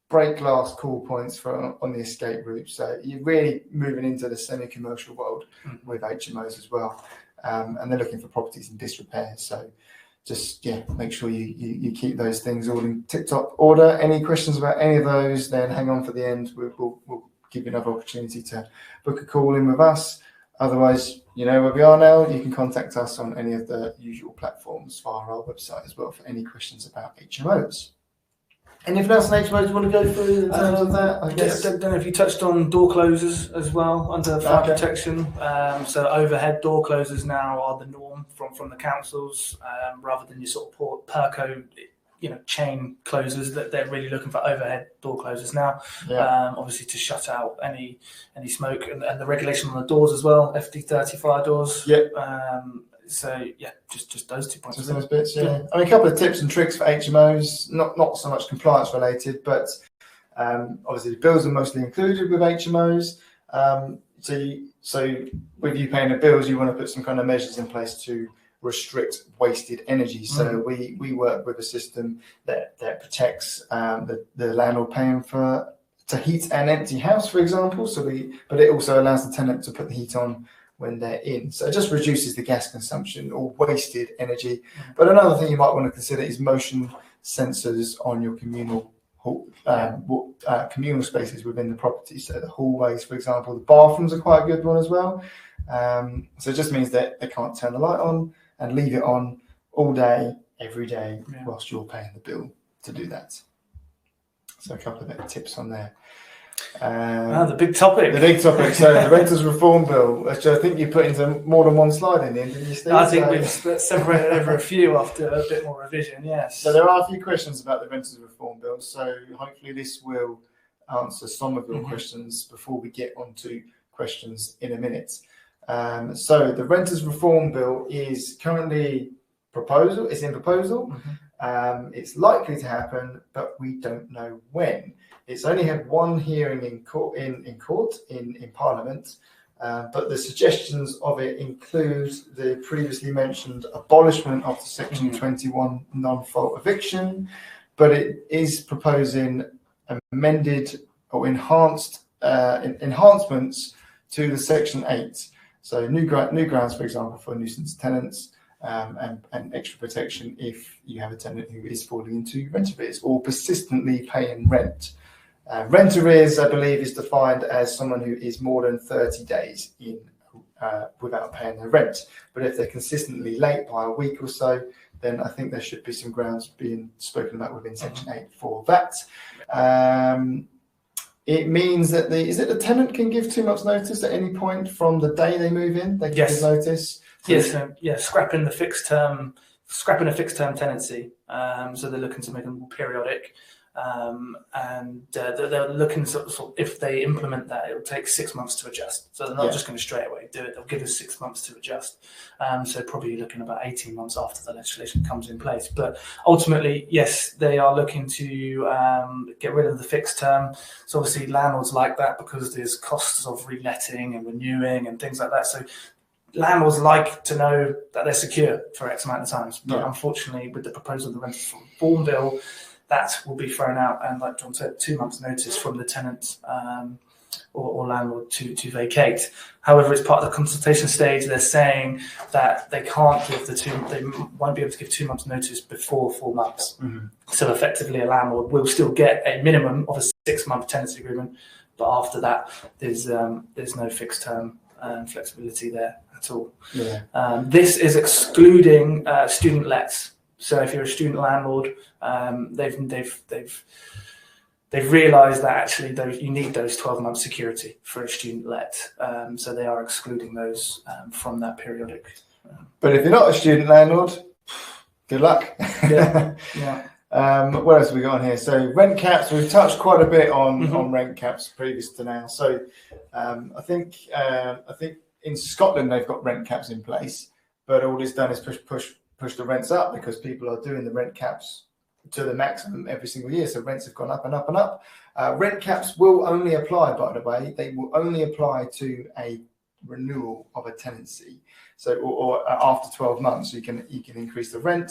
break glass call points on the escape route. So you're really moving into the semi-commercial world with HMOs as well. And they're looking for properties in disrepair. So just make sure you keep those things all in tip-top order. Any questions about any of those, then hang on for the end. We'll give you another opportunity to book a call in with us. Otherwise, you know where we are now. You can contact us on any of the usual platforms via our website as well for any questions about HMOs. Anything else on HMOs you want to go through in terms of that? I guess. I don't know if you touched on door closers as well under fire protection. So overhead door closers now are the norm from the councils, rather than your sort of Perco, chain closers. That they're really looking for overhead door closers now. Obviously to shut out any smoke, and the regulation on the doors as well. FD30 fire doors. So just those 2 points. Just those bits, I mean, a couple of tips and tricks for HMOs, not so much compliance related, but obviously the bills are mostly included with HMOs. So with you paying the bills, you want to put some kind of measures in place to restrict wasted energy. So we work with a system that protects the landlord paying to heat an empty house, for example. But it also allows the tenant to put the heat on when they're in. So it just reduces the gas consumption or wasted energy. But another thing you might want to consider is motion sensors on your communal spaces within the property. So the hallways, for example, the bathrooms are quite a good one as well. So it just means that they can't turn the light on and leave it on all day, every day, whilst you're paying the bill to do that. So a couple of tips on there. The big topic. The big topic. So the Renters Reform Bill, which I think you put into more than one slide in the end, didn't you, Steve? I think we've separated over a few after a bit more revision, yes. So there are a few questions about the Renters Reform Bill. So hopefully this will answer some of your questions before we get on to questions in a minute. So the Renters Reform Bill is currently proposal. It's in proposal. It's likely to happen, but we don't know when. It's only had one hearing in Parliament, but the suggestions of it include the previously mentioned abolishment of the Section 21 non-fault eviction, but it is proposing amended or enhancements to the Section 8. So new grounds, for example, for nuisance tenants, and extra protection if you have a tenant who is falling into rent arrears or persistently paying rent. Rent arrears, I believe, is defined as someone who is more than 30 days in without paying their rent. But if they're consistently late by a week or so, then I think there should be some grounds being spoken about within Section 8 for that. It means that the tenant can give 2 months' notice at any point from the day they move in. They can give notice. Scrapping a fixed term tenancy. So they're looking to make them more periodic, and they're looking if they implement that, it will take 6 months to adjust. So they're not just going to straight away do it. They'll give us 6 months to adjust. So probably looking about 18 months after the legislation comes in place. But ultimately, yes, they are looking to get rid of the fixed term. So obviously landlords like that because there's costs of reletting and renewing and things like that. So landlords like to know that they're secure for X amount of times, but unfortunately, with the proposal of the Renters Reform Bill, that will be thrown out. And like John said, 2 months' notice from the tenant or landlord to vacate. However, as part of the consultation stage, they're saying that they won't be able to give 2 months' notice before 4 months. So effectively, a landlord will still get a minimum of a 6-month tenancy agreement, but after that, there's no fixed term flexibility there at all. This is excluding student lets. So if you're a student landlord, they've realised that actually you need those 12-month security for a student let. So they are excluding those from that periodic. But if you're not a student landlord, good luck. What else have we got on here? So rent caps, we've touched quite a bit on rent caps previous to now. So I think in Scotland they've got rent caps in place, but all it's done is push the rents up because people are doing the rent caps to the maximum every single year. So rents have gone up and up and up. Rent caps will only apply, by the way, they will only apply to a renewal of a tenancy. So or after 12 months, you can increase the rent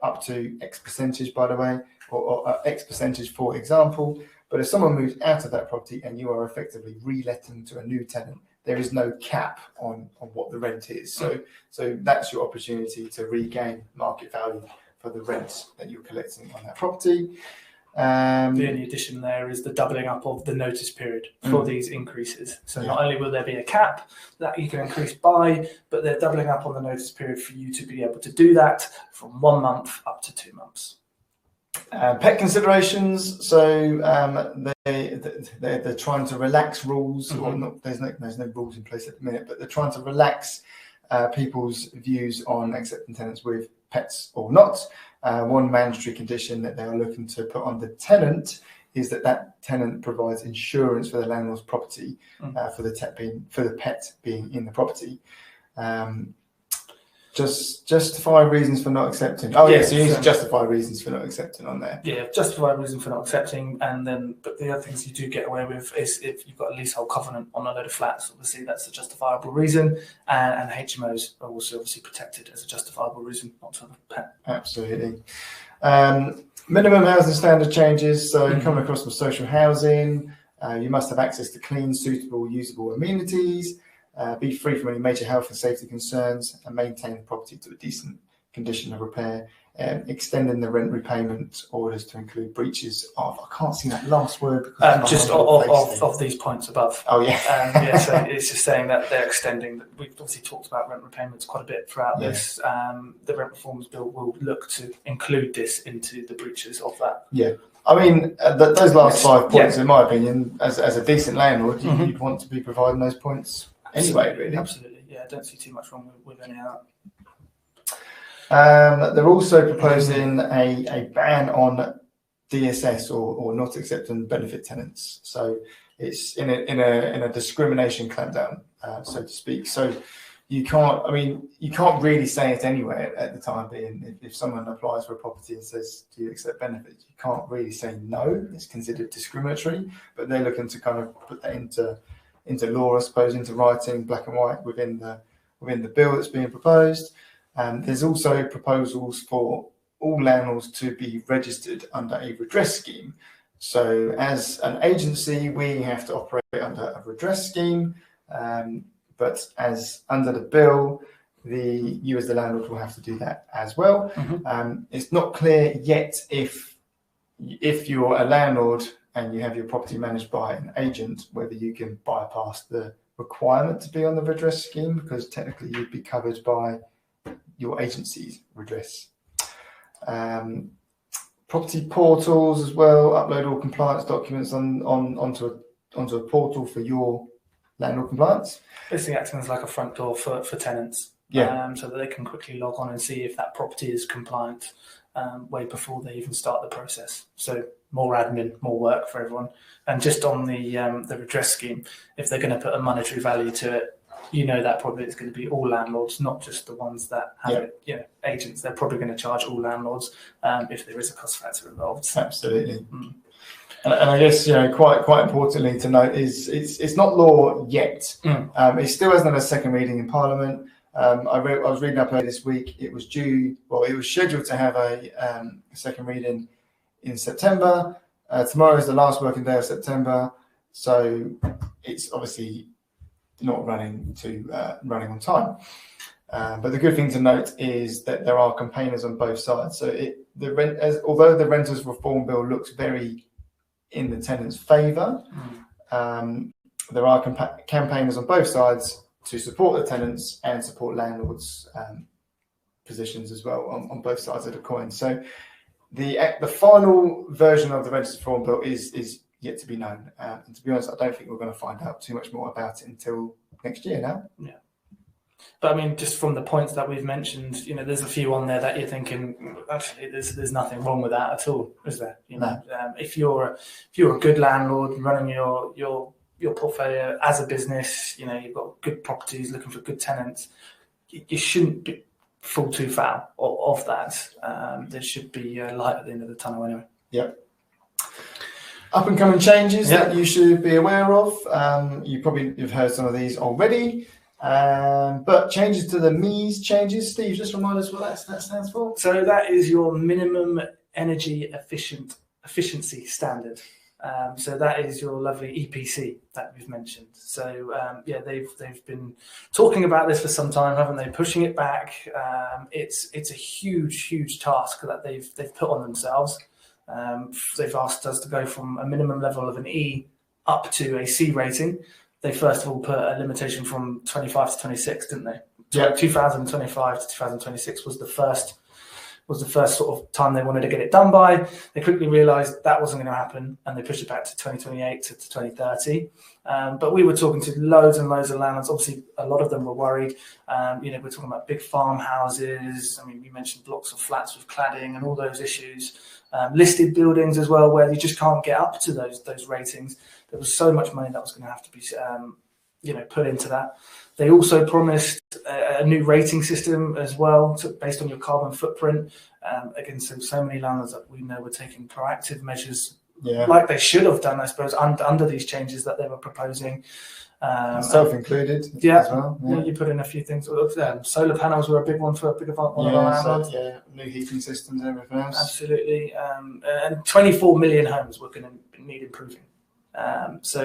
up to X percentage, by the way, or X percentage, for example. But if someone moves out of that property and you are effectively reletting to a new tenant, there is no cap on what the rent is. So that's your opportunity to regain market value for the rent that you're collecting on that property. The only addition there is the doubling up of the notice period for these increases. So not only will there be a cap that you can increase by, but they're doubling up on the notice period for you to be able to do that from 1 month up to 2 months. Pet considerations. So they're trying to relax rules, or not. There's no rules in place at the minute, but they're trying to relax people's views on accepting tenants with pets or not. One mandatory condition that they are looking to put on the tenant is that tenant provides insurance for the landlord's property for the pet being in the property. Just justify reasons for not accepting. Oh, yeah, so you need to justify reasons for not accepting on there. Yeah, justify reason for not accepting, and then but the other things you do get away with is if you've got a leasehold covenant on a load of flats, obviously that's a justifiable reason, and HMOs are also obviously protected as a justifiable reason not to have a pet. Absolutely. Minimum housing standard changes. So coming across from social housing, you must have access to clean, suitable, usable amenities. Be free from any major health and safety concerns, and maintain the property to a decent condition of repair. Extending the rent repayment orders to include breaches of, I can't see that last word. Just of these points above. Oh, yeah. Yeah, so it's just saying that they're extending. We've obviously talked about rent repayments quite a bit throughout this. The Rent Reforms Bill will look to include this into the breaches of that. Yeah. I mean, those last 5 points, in my opinion, as a decent landlord, you'd want to be providing those points anyway, really. Absolutely, yeah. I don't see too much wrong with any of that. They're also proposing a ban on DSS or not accepting benefit tenants. So it's in a discrimination clampdown, so to speak. So you can't really say it anyway at the time being. If someone applies for a property and says, "Do you accept benefits?" you can't really say no. It's considered discriminatory. But they're looking to kind of put that into law, I suppose, into writing, black and white within the bill that's being proposed. There's also proposals for all landlords to be registered under a redress scheme. So as an agency, we have to operate under a redress scheme, but as under the bill, you as the landlord will have to do that as well. It's not clear yet if you're a landlord and you have your property managed by an agent, whether you can bypass the requirement to be on the redress scheme, because technically you'd be covered by your agency's redress. Property portals as well. Upload all compliance documents onto a portal for your landlord compliance. Basically acting as like a front door for tenants. So that they can quickly log on and see if that property is compliant way before they even start the process. So more admin, more work for everyone. And just on the redress scheme, if they're going to put a monetary value to it, that probably it's going to be all landlords, not just the ones that have it. Agents, they're probably going to charge all landlords if there is a cost factor involved. Absolutely. And I guess quite importantly to note is it's not law yet. It still hasn't had a second reading in Parliament. I was reading up earlier this week. It was scheduled to have a second reading in September. Tomorrow is the last working day of September, so it's obviously not running on time. But the good thing to note is that there are campaigners on both sides. So although the Renters Reform Bill looks very in the tenants' favour, there are campaigners on both sides to support the tenants and support landlords' positions as well on both sides of the coin. So the final version of the Renters Reform Bill is yet to be known. And to be honest, I don't think we're going to find out too much more about it until next year now. Yeah. But I mean, just from the points that we've mentioned, there's a few on there that you're thinking, actually, there's nothing wrong with that at all, is there? No. If you're a good landlord running your portfolio as a business, you've got good properties, looking for good tenants, you shouldn't fall too foul of that. There should be a light at the end of the tunnel anyway. Yep. Up and coming changes that you should be aware of. You've heard some of these already. But changes to the MEES changes. Steve, just remind us what that stands for. So that is your minimum energy efficiency standard. So that is your lovely EPC that we've mentioned. So they've been talking about this for some time, haven't they? Pushing it back. It's a huge task that they've put on themselves. They've asked us to go from a minimum level of an E up to a C rating. They first of all put a limitation from 25 to 26, didn't they? Yeah. 2025 to 2026 was the first sort of time they wanted to get it done by. They quickly realised that wasn't going to happen, and they pushed it back to 2028 to 2030. But we were talking to loads and loads of landlords. Obviously, a lot of them were worried. We're talking about big farmhouses. I mean, we mentioned blocks of flats with cladding and all those issues. Listed buildings as well, where you just can't get up to those ratings. There was so much money that was going to have to be put into that. They also promised a new rating system as well, based on your carbon footprint. Again, so many landlords that we know were taking proactive measures, like they should have done, I suppose, under these changes that they were proposing. Self-included as well. Yeah, you put in a few things. Solar panels were a big one for a big one of our landlords. New heating systems and everything else. Absolutely. And 24 million homes were going to need improving. So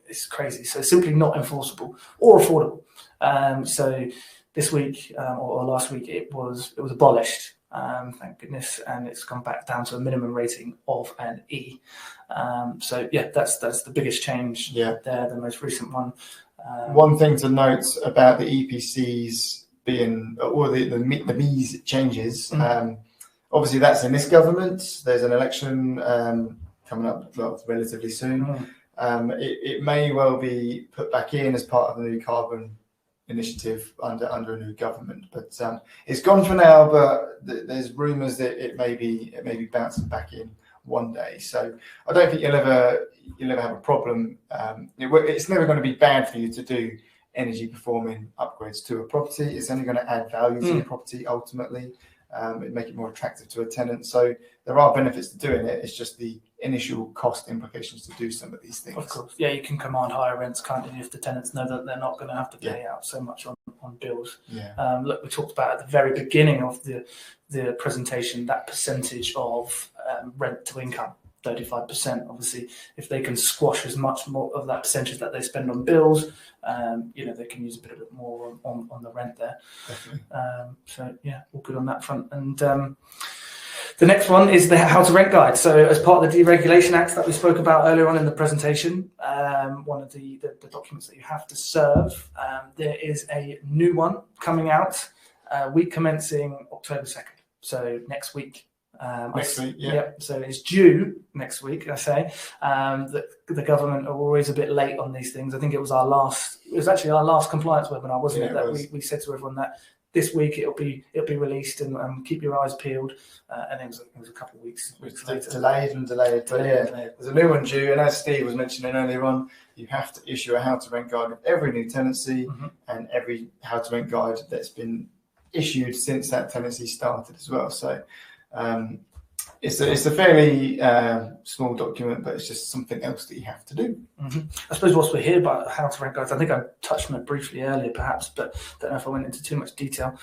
it's crazy. So simply not enforceable or affordable. So this week or last week it was abolished. Thank goodness, and it's gone back down to a minimum rating of an E. So that's the biggest change. There, the most recent one. One thing to note about the EPCs being, or the MEES changes. Obviously, that's in this government. There's an election coming up relatively soon. It may well be put back in as part of the new carbon initiative under a new government, but it's gone for now. But there's rumours that it may be bouncing back in one day. So I don't think you'll ever have a problem. It's never going to be bad for you to do energy performing upgrades to a property. It's only going to add value to your property ultimately. It make it more attractive to a tenant. So there are benefits to doing it. It's just the initial cost implications to do some of these things. Of course, you can command higher rents, can't you, if the tenants know that they're not going to have to pay out so much on bills. Look, we talked about at the very beginning of the presentation that percentage of rent to income. 35%. Obviously, if they can squash as much more of that percentage that they spend on bills, they can use a bit more on the rent there. All good on that front. And the next one is the How to Rent Guide. So, as part of the Deregulation Act that we spoke about earlier on in the presentation, one of the documents that you have to serve, there is a new one coming out, week commencing October 2nd. So next week. Next week, So it's due next week. I say the government are always a bit late on these things. I think it was actually our last compliance webinar, wasn't it? That we said to everyone that this week it'll be released and keep your eyes peeled. And it was a couple of weeks later. Delayed. But there's a new one due. And as Steve was mentioning earlier on, you have to issue a How to Rent guide with every new tenancy and every How to Rent guide that's been issued since that tenancy started as well. So. It's a fairly small document, but it's just something else that you have to do. I suppose whilst we're here about How to Rent guides, I think I touched on it briefly earlier, perhaps, but don't know if I went into too much detail.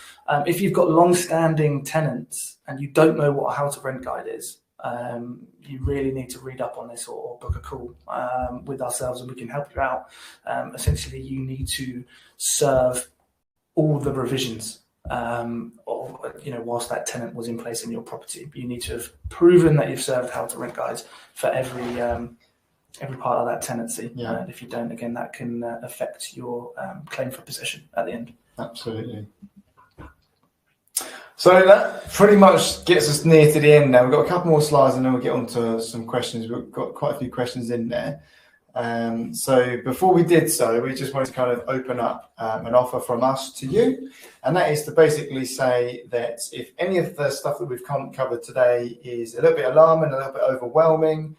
If you've got long-standing tenants and you don't know what a How to Rent guide is, you really need to read up on this or book a call with ourselves, and we can help you out. Essentially, you need to serve all the revisions. Whilst that tenant was in place in your property, you need to have proven that you've served How to Rent guides for every part of that tenancy. And if you don't, again, that can affect your claim for possession at the end. Absolutely. So that pretty much gets us near to the end now. We've got a couple more slides and then we'll get on to some questions. We've got quite a few questions in there. So before we did so, we just wanted to kind of open up an offer from us to you, and that is to basically say that if any of the stuff that we've covered today is a little bit alarming, a little bit overwhelming,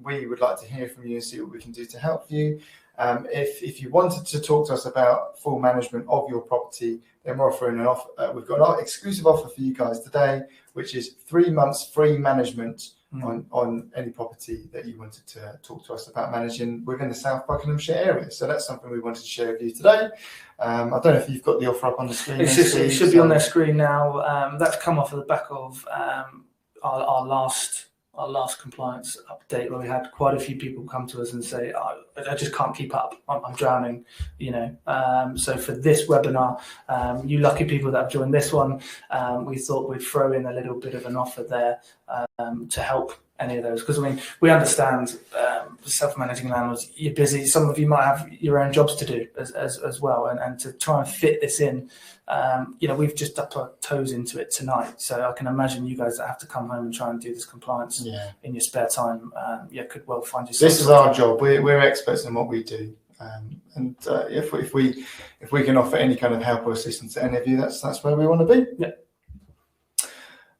we would like to hear from you and see what we can do to help you. If you wanted to talk to us about full management of your property, then we're offering an offer. We've got an exclusive offer for you guys today, which is 3 months free management on any property that you wanted to talk to us about managing within the South Buckinghamshire area. So that's something we wanted to share with you today. I don't know if you've got the offer up on the screen. It should be on their screen now. That's come off of the back of our last compliance update, where we had quite a few people come to us and say, I just can't keep up. I'm drowning, So for this webinar, you lucky people that have joined this one, we thought we'd throw in a little bit of an offer there to help any of those. Because, we understand self-managing landlords, you're busy. Some of you might have your own jobs to do as well. And to try and fit this in, we've just dipped our toes into it tonight. So I can imagine you guys that have to come home and try and do this compliance in your spare time, could well find yourself. This is our job. We're experts in what we do. If we can offer any kind of help or assistance to any of you, that's where we want to be.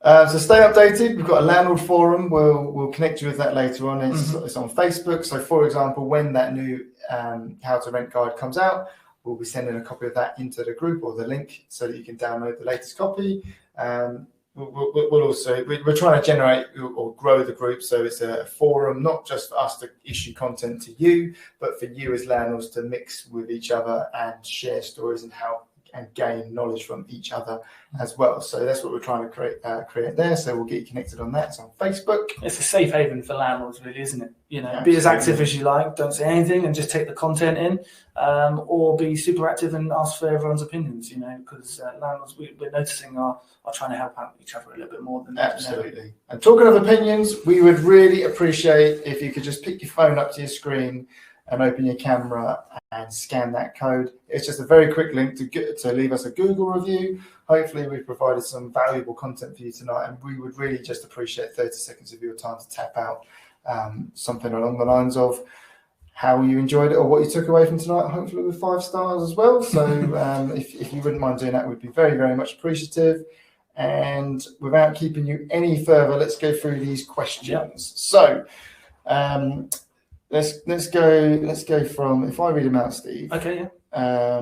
So stay updated. We've got a landlord forum. We'll connect you with that later on. It's on Facebook. So, for example, when that new how to rent guide comes out, we'll be sending a copy of that into the group or the link so that you can download the latest copy. We're trying to generate or grow the group, so it's a forum not just for us to issue content to you, but for you as landlords to mix with each other and share stories and gain knowledge from each other as well. So that's what we're trying to create there. So we'll get you connected on that. It's on Facebook. It's a safe haven for landlords, really, isn't it? Absolutely. Be as active as you like. Don't say anything and just take the content in, or be super active and ask for everyone's opinions. Because landlords we're noticing are trying to help out each other a little bit more than absolutely. And talking of opinions, we would really appreciate if you could just pick your phone up to your screen and open your camera and scan that code. It's just a very quick link to leave us a Google review. Hopefully we've provided some valuable content for you tonight, and we would really just appreciate 30 seconds of your time to tap out something along the lines of how you enjoyed it or what you took away from tonight, hopefully with 5 stars as well. So if you wouldn't mind doing that, we'd be very, very much appreciative. And without keeping you any further, let's go through these questions. Yep. So Let's go from, if I read them out, Steve. Okay, yeah.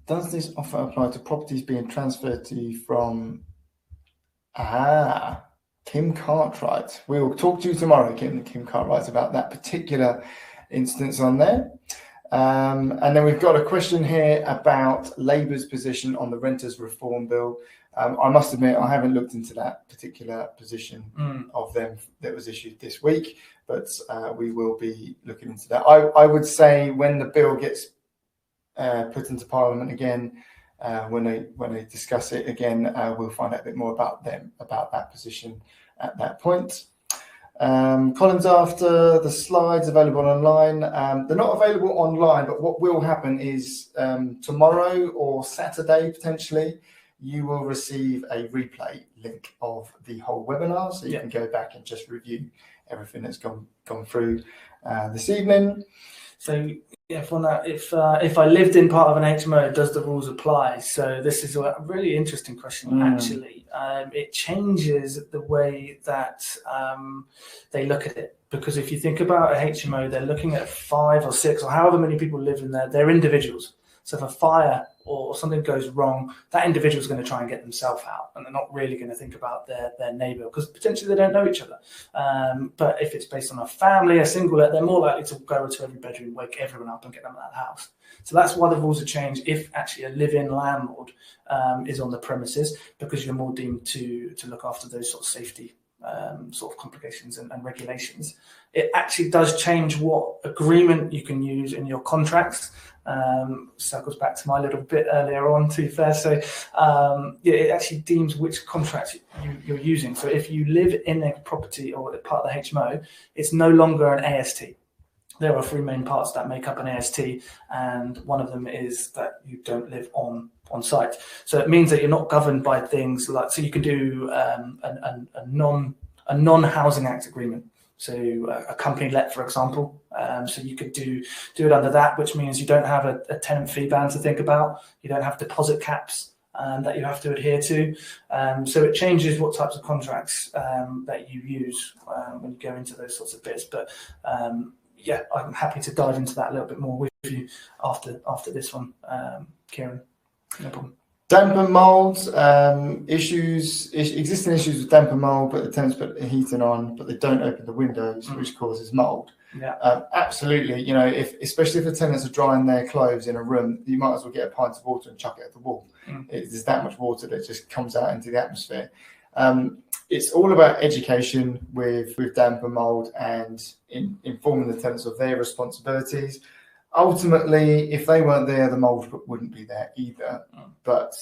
Does this offer apply to properties being transferred to you from Kim Cartwright? We'll talk to you tomorrow, Kim Cartwright, about that particular instance on there. And then we've got a question here about Labour's position on the Renters Reform Bill. I must admit, I haven't looked into that particular position of them that was issued this week, but we will be looking into that. I would say when the bill gets put into Parliament again, when they discuss it again, we'll find out a bit more about that position at that point. Colin's after the slides available online. They're not available online, but what will happen is tomorrow or Saturday potentially, you will receive a replay link of the whole webinar, so you can go back and just review everything that's gone through this evening. So yeah, from that, if I lived in part of an HMO, does the rules apply? So this is a really interesting question, actually. It changes the way that they look at it, because if you think about a HMO, they're looking at 5 or 6 or however many people live in there. They're individuals. So if a fire or something goes wrong, that individual is going to try and get themselves out, and they're not really going to think about their neighbour, because potentially they don't know each other. But if it's based on a family, a single, they're more likely to go to every bedroom, wake everyone up and get them out of the house. So that's why the rules have changed if actually a live-in landlord is on the premises, because you're more deemed to look after those sort of safety sort of complications and regulations. It actually does change what agreement you can use in your contracts. Circles back to my little bit earlier on, to be fair. So it actually deems which contract you're using. So if you live in a property or part of the HMO, it's no longer an AST. There are 3 main parts that make up an AST, and one of them is that you don't live on site. So it means that you're not governed by things like, so you can do a non-Housing Act agreement. So a company let, for example, so you could do it under that, which means you don't have a tenant fee ban to think about. You don't have deposit caps that you have to adhere to. So it changes what types of contracts that you use when you go into those sorts of bits. But yeah, I'm happy to dive into that a little bit more with you after this one, Kieran. No problem. Damp and mould existing issues with damp and mould, but the tenants put the heating on, but they don't open the windows, which causes mould. Yeah, absolutely. Especially if the tenants are drying their clothes in a room, you might as well get a pint of water and chuck it at the wall. There's that much water that just comes out into the atmosphere. It's all about education with damp and mould and informing the tenants of their responsibilities. Ultimately, if they weren't there, the mould wouldn't be there either. But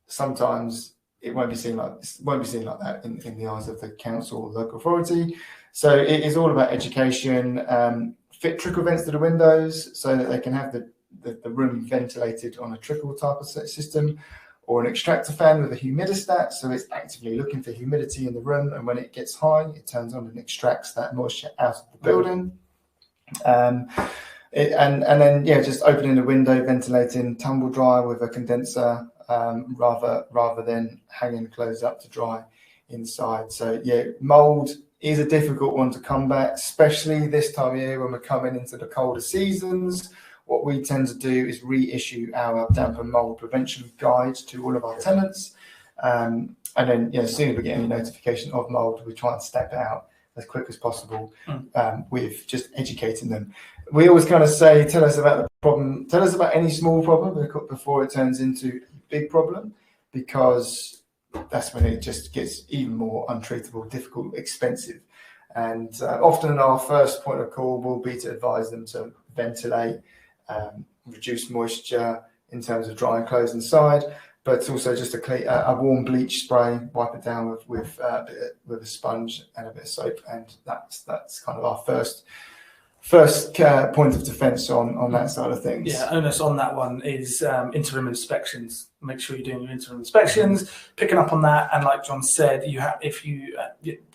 sometimes it won't be seen like that in the eyes of the council or local authority. So it is all about education. Fit trickle vents to the windows so that they can have the room ventilated on a trickle type of system, or an extractor fan with a humidistat, so it's actively looking for humidity in the room, and when it gets high, it turns on and extracts that moisture out of the building. And then just opening the window, ventilating, tumble dry with a condenser, rather than hanging clothes up to dry inside. So mold is a difficult one to combat, especially this time of year when we're coming into the colder seasons. What we tend to do is reissue our damp and mold prevention guide to all of our tenants. And then, as soon as we get any notification of mold, we try and step it out as quick as possible, with just educating them. We always kind of say, tell us about the problem, tell us about any small problem before it turns into a big problem, because that's when it just gets even more untreatable, difficult, expensive. And often our first point of call will be to advise them to ventilate, reduce moisture in terms of drying clothes inside, but it's also just a warm bleach spray, wipe it down with a sponge and a bit of soap, and that's kind of our first point of defence on that side of things. Yeah, onus on that one is interim inspections. Make sure you're doing your interim inspections, picking up on that, and like John said, if you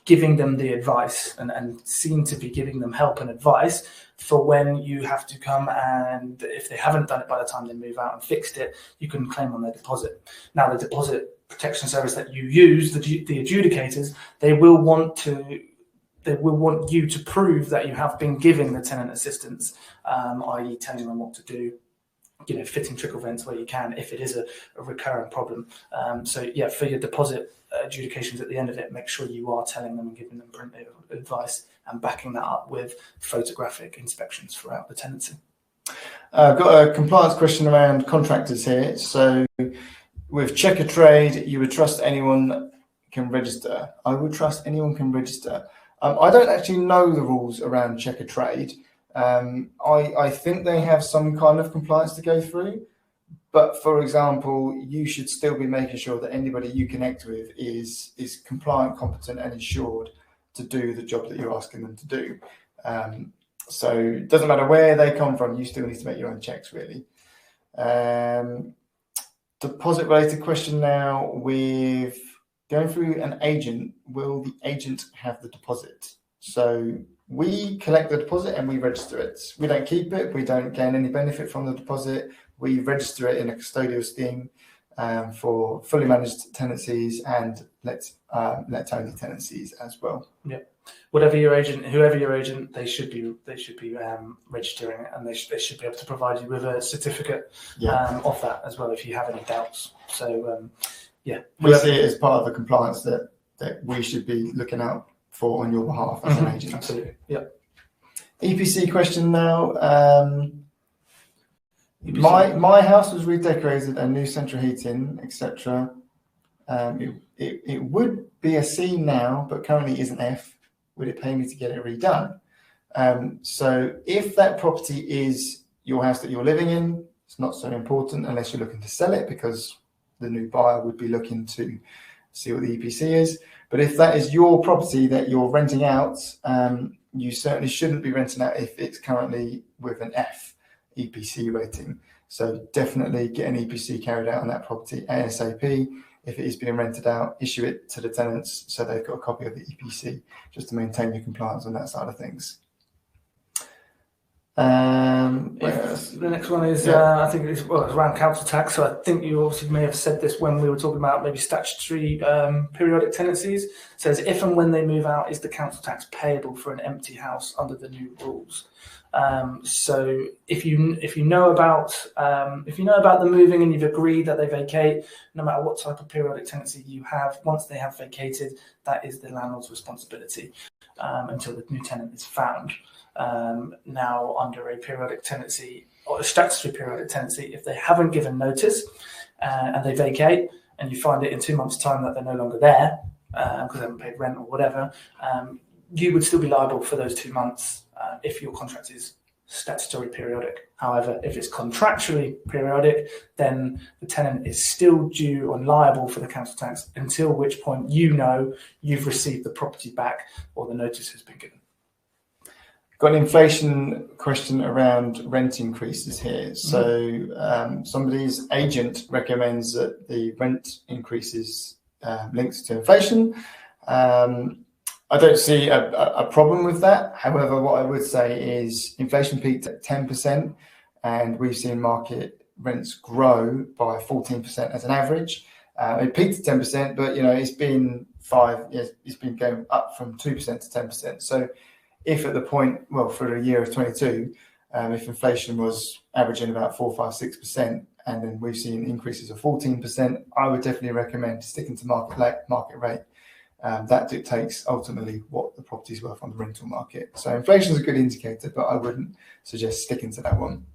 giving them the advice and seem to be giving them help and advice for when you have to come, and if they haven't done it by the time they move out and fixed it, you can claim on their deposit. Now, the deposit protection service that you use, the adjudicators, they will want you to prove that you have been giving the tenant assistance, i.e. telling them what to do, fitting trickle vents where you can, if it is a recurring problem. For your deposit adjudications at the end of it, make sure you are telling them and giving them printed advice and backing that up with photographic inspections throughout the tenancy. I've got a compliance question around contractors here. So with Checker Trade, you would trust anyone can register. I would trust anyone can register. I don't actually know the rules around Checker Trade. I think they have some kind of compliance to go through, but for example, you should still be making sure that anybody you connect with is compliant, competent, and insured to do the job that you're asking them to do. So it doesn't matter where they come from, you still need to make your own checks, really. Deposit related question now, with going through an agent, will the agent have the deposit? So we collect the deposit and we register it. We don't keep it. We don't gain any benefit from the deposit. We register it in a custodial scheme for fully managed tenancies and let-only tenancies as well. Yeah. Whoever your agent, they should be registering it, and they should be able to provide you with a certificate of that as well if you have any doubts. So we see it as part of the compliance that we should be looking out for on your behalf as an agent. Absolutely. Yeah. EPC question now. My house was redecorated and new central heating, etc. It would be a C now, but currently is an F. Would it pay me to get it redone? So if that property is your house that you're living in, it's not so important unless you're looking to sell it, because the new buyer would be looking to see what the EPC is. But if that is your property that you're renting out, you certainly shouldn't be renting out if it's currently with an F EPC rating. So definitely get an EPC carried out on that property ASAP. If it is being rented out, issue it to the tenants so they've got a copy of the EPC, just to maintain your compliance on that side of things. The next one is, I think it's around council tax. So I think you obviously may have said this when we were talking about maybe statutory periodic tenancies. It says if and when they move out, is the council tax payable for an empty house under the new rules? So if you know about the moving and you've agreed that they vacate, no matter what type of periodic tenancy you have, once they have vacated, that is the landlord's responsibility until the new tenant is found. Now, under a periodic tenancy or a statutory periodic tenancy, if they haven't given notice and they vacate, and you find it in 2 months' time that they're no longer there because they haven't paid rent or whatever, you would still be liable for those 2 months if your contract is statutory periodic. However, if it's contractually periodic, then the tenant is still due and liable for the council tax until which point you've received the property back or the notice has been given. Got an inflation question around rent increases here. So somebody's agent recommends that the rent increases linked to inflation. I don't see a problem with that. However, what I would say is inflation peaked at 10%, and we've seen market rents grow by 14% as an average. It peaked at 10%, but it's been 5 years. It's been going up from 2% to 10%. So, if at the point, for a year of 22, if inflation was averaging about 4, 5, 6%, and then we've seen increases of 14%, I would definitely recommend sticking to market rate. That dictates ultimately what the property is worth on the rental market. So inflation is a good indicator, but I wouldn't suggest sticking to that one.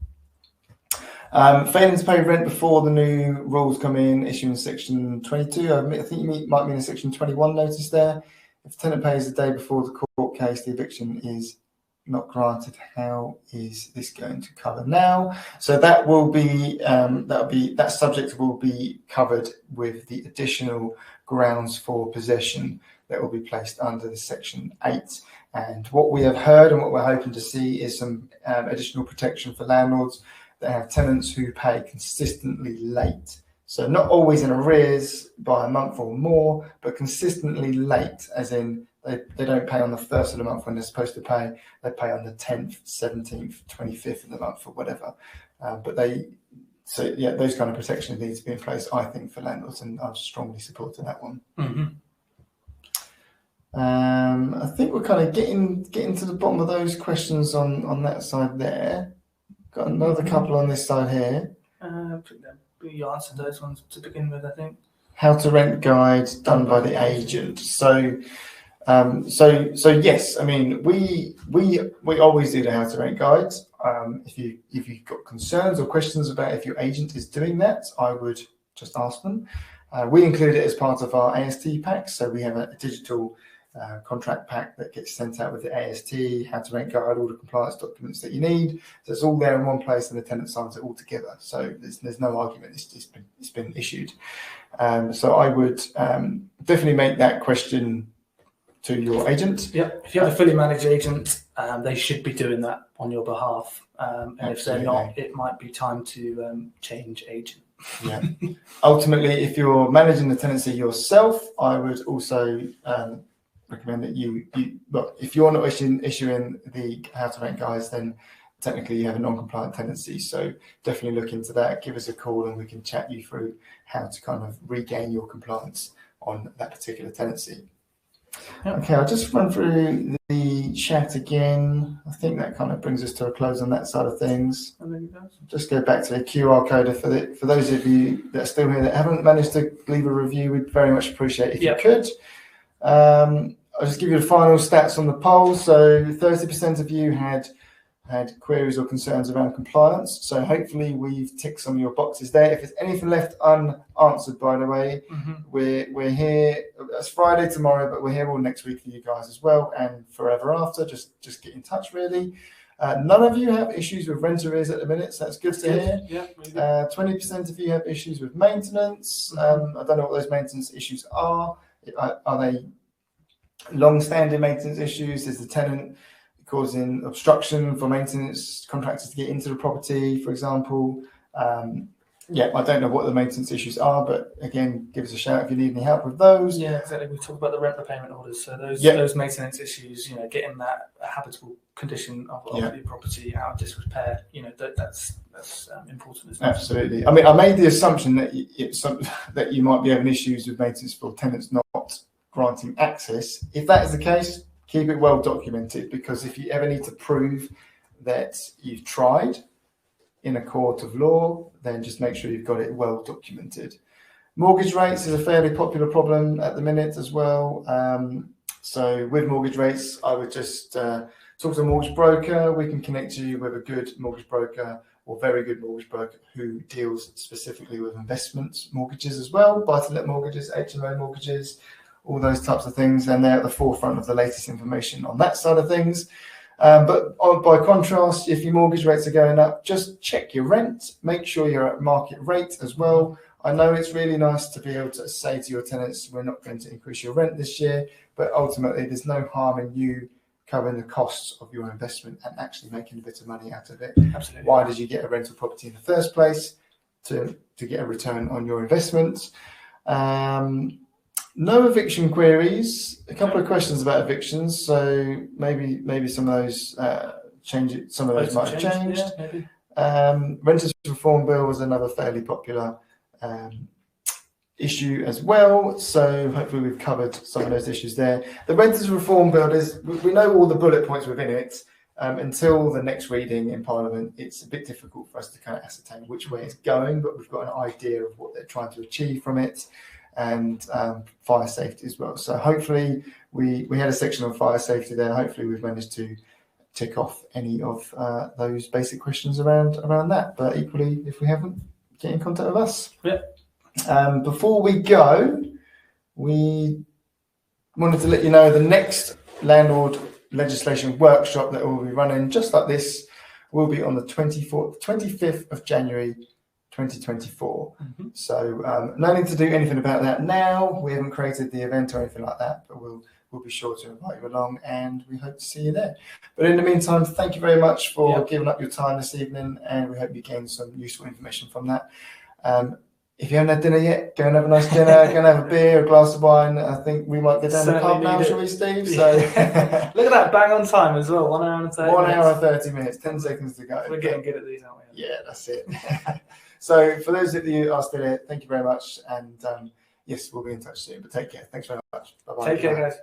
Failing to pay rent before the new rules come in, issuing Section 22. I think you might mean a Section 21 notice there. If the tenant pays the day before the court case, the eviction is not granted. How is this going to cover now? So that will be that subject will be covered with the additional grounds for possession that will be placed under the Section 8. And what we have heard and what we're hoping to see is some additional protection for landlords that have tenants who pay consistently late. So not always in arrears by a month or more, but consistently late, as in they don't pay on the first of the month when they're supposed to pay. They pay on the 10th, 17th, 25th of the month or whatever. Those kind of protections need to be in place, I think, for landlords, and I've strongly supported that one. Mm-hmm. I think we're kind of getting to the bottom of those questions on that side there. Got another couple on this side here. You answered those ones to begin with, I think. How to rent guide done by the agent. So yes, I mean we always do the how to rent guides. If you've got concerns or questions about if your agent is doing that, I would just ask them. We include it as part of our AST pack, so we have a digital contract pack that gets sent out with the AST, how to rent guide, all the compliance documents that you need. So it's all there in one place, and the tenant signs it all together. So there's no argument. It's been issued. So I would definitely make that question to your agent. Yeah, if you have a fully managed agent, they should be doing that on your behalf. And if they're not, it might be time to change agent. Yeah. Ultimately, if you're managing the tenancy yourself, I would also recommend that if you're not issuing the how to rent guides, then technically you have a non-compliant tenancy. So definitely look into that. Give us a call and we can chat you through how to kind of regain your compliance on that particular tenancy. Okay, I'll just run through the chat again. I think that kind of brings us to a close on that side of things. I think it does. Just go back to the QR code for those of you that are still here that haven't managed to leave a review. We'd very much appreciate if you could. I'll just give you the final stats on the poll. So 30% of you had queries or concerns around compliance. So hopefully we've ticked some of your boxes there. If there's anything left unanswered, by the way, we're here. It's Friday tomorrow, but we're here all next week for you guys as well, and forever after. Just get in touch, really. None of you have issues with rent arrears at the minute, so that's good to hear. Yeah, 20% of you have issues with maintenance. I don't know what those maintenance issues are. Are they long-standing maintenance issues? Is the tenant causing obstruction for maintenance contractors to get into the property, for example? I don't know what the maintenance issues are, but again, give us a shout if you need any help with those. Yeah, exactly. We talked about the rent repayment orders. So those maintenance issues, getting that habitable condition of your property out of disrepair, that's important, isn't it? Absolutely. I mean, I made the assumption that you might be having issues with maintenance for tenants not granting access. If that is the case, keep it well documented, because if you ever need to prove that you've tried in a court of law, then just make sure you've got it well documented. Mortgage rates is a fairly popular problem at the minute as well. So with mortgage rates, I would just talk to a mortgage broker. We can connect you with a good mortgage broker or very good mortgage broker who deals specifically with investment mortgages as well, buy-to-let mortgages, HMO mortgages, all those types of things, and they're at the forefront of the latest information on that side of things. But by contrast, if your mortgage rates are going up, just check your rent, make sure you're at market rate as well. I know it's really nice to be able to say to your tenants, we're not going to increase your rent this year, but ultimately there's no harm in you covering the costs of your investment and actually making a bit of money out of it. Absolutely. Why did you get a rental property in the first place? To get a return on your investment. No eviction queries. A couple of questions about evictions. So maybe some of those some of those might have changed. Yeah, maybe. Renters Reform Bill was another fairly popular issue as well. So hopefully we've covered some of those issues there. The Renters Reform Bill we know all the bullet points within it. Until the next reading in Parliament, it's a bit difficult for us to kind of ascertain which way it's going, but we've got an idea of what they're trying to achieve from it, and fire safety as well. So hopefully we had a section on fire safety there. Hopefully we've managed to tick off any of those basic questions around that. But equally, if we haven't, get in contact with us. Yeah. Before we go, we wanted to let you know the next landlord legislation workshop that we'll be running, just like this, will be on the 25th of January 2024. Mm-hmm. So no need to do anything about that now. We haven't created the event or anything like that, but we'll be sure to invite you along, and we hope to see you there. But in the meantime, thank you very much for giving up your time this evening, and we hope you gained some useful information from that. If you haven't had dinner yet, go and have a nice dinner, go and have a beer, a glass of wine. I think we might go down the pub now, shall we, Steve? So look at that, bang on time as well. 1 hour and 30 1 minutes. hour and 30 minutes, 10 seconds to go. We're getting good at these, aren't we? Yeah, that's it. So for those of you who are still here, thank you very much. And yes, we'll be in touch soon. But take care. Thanks very much. Bye-bye. Take care, guys.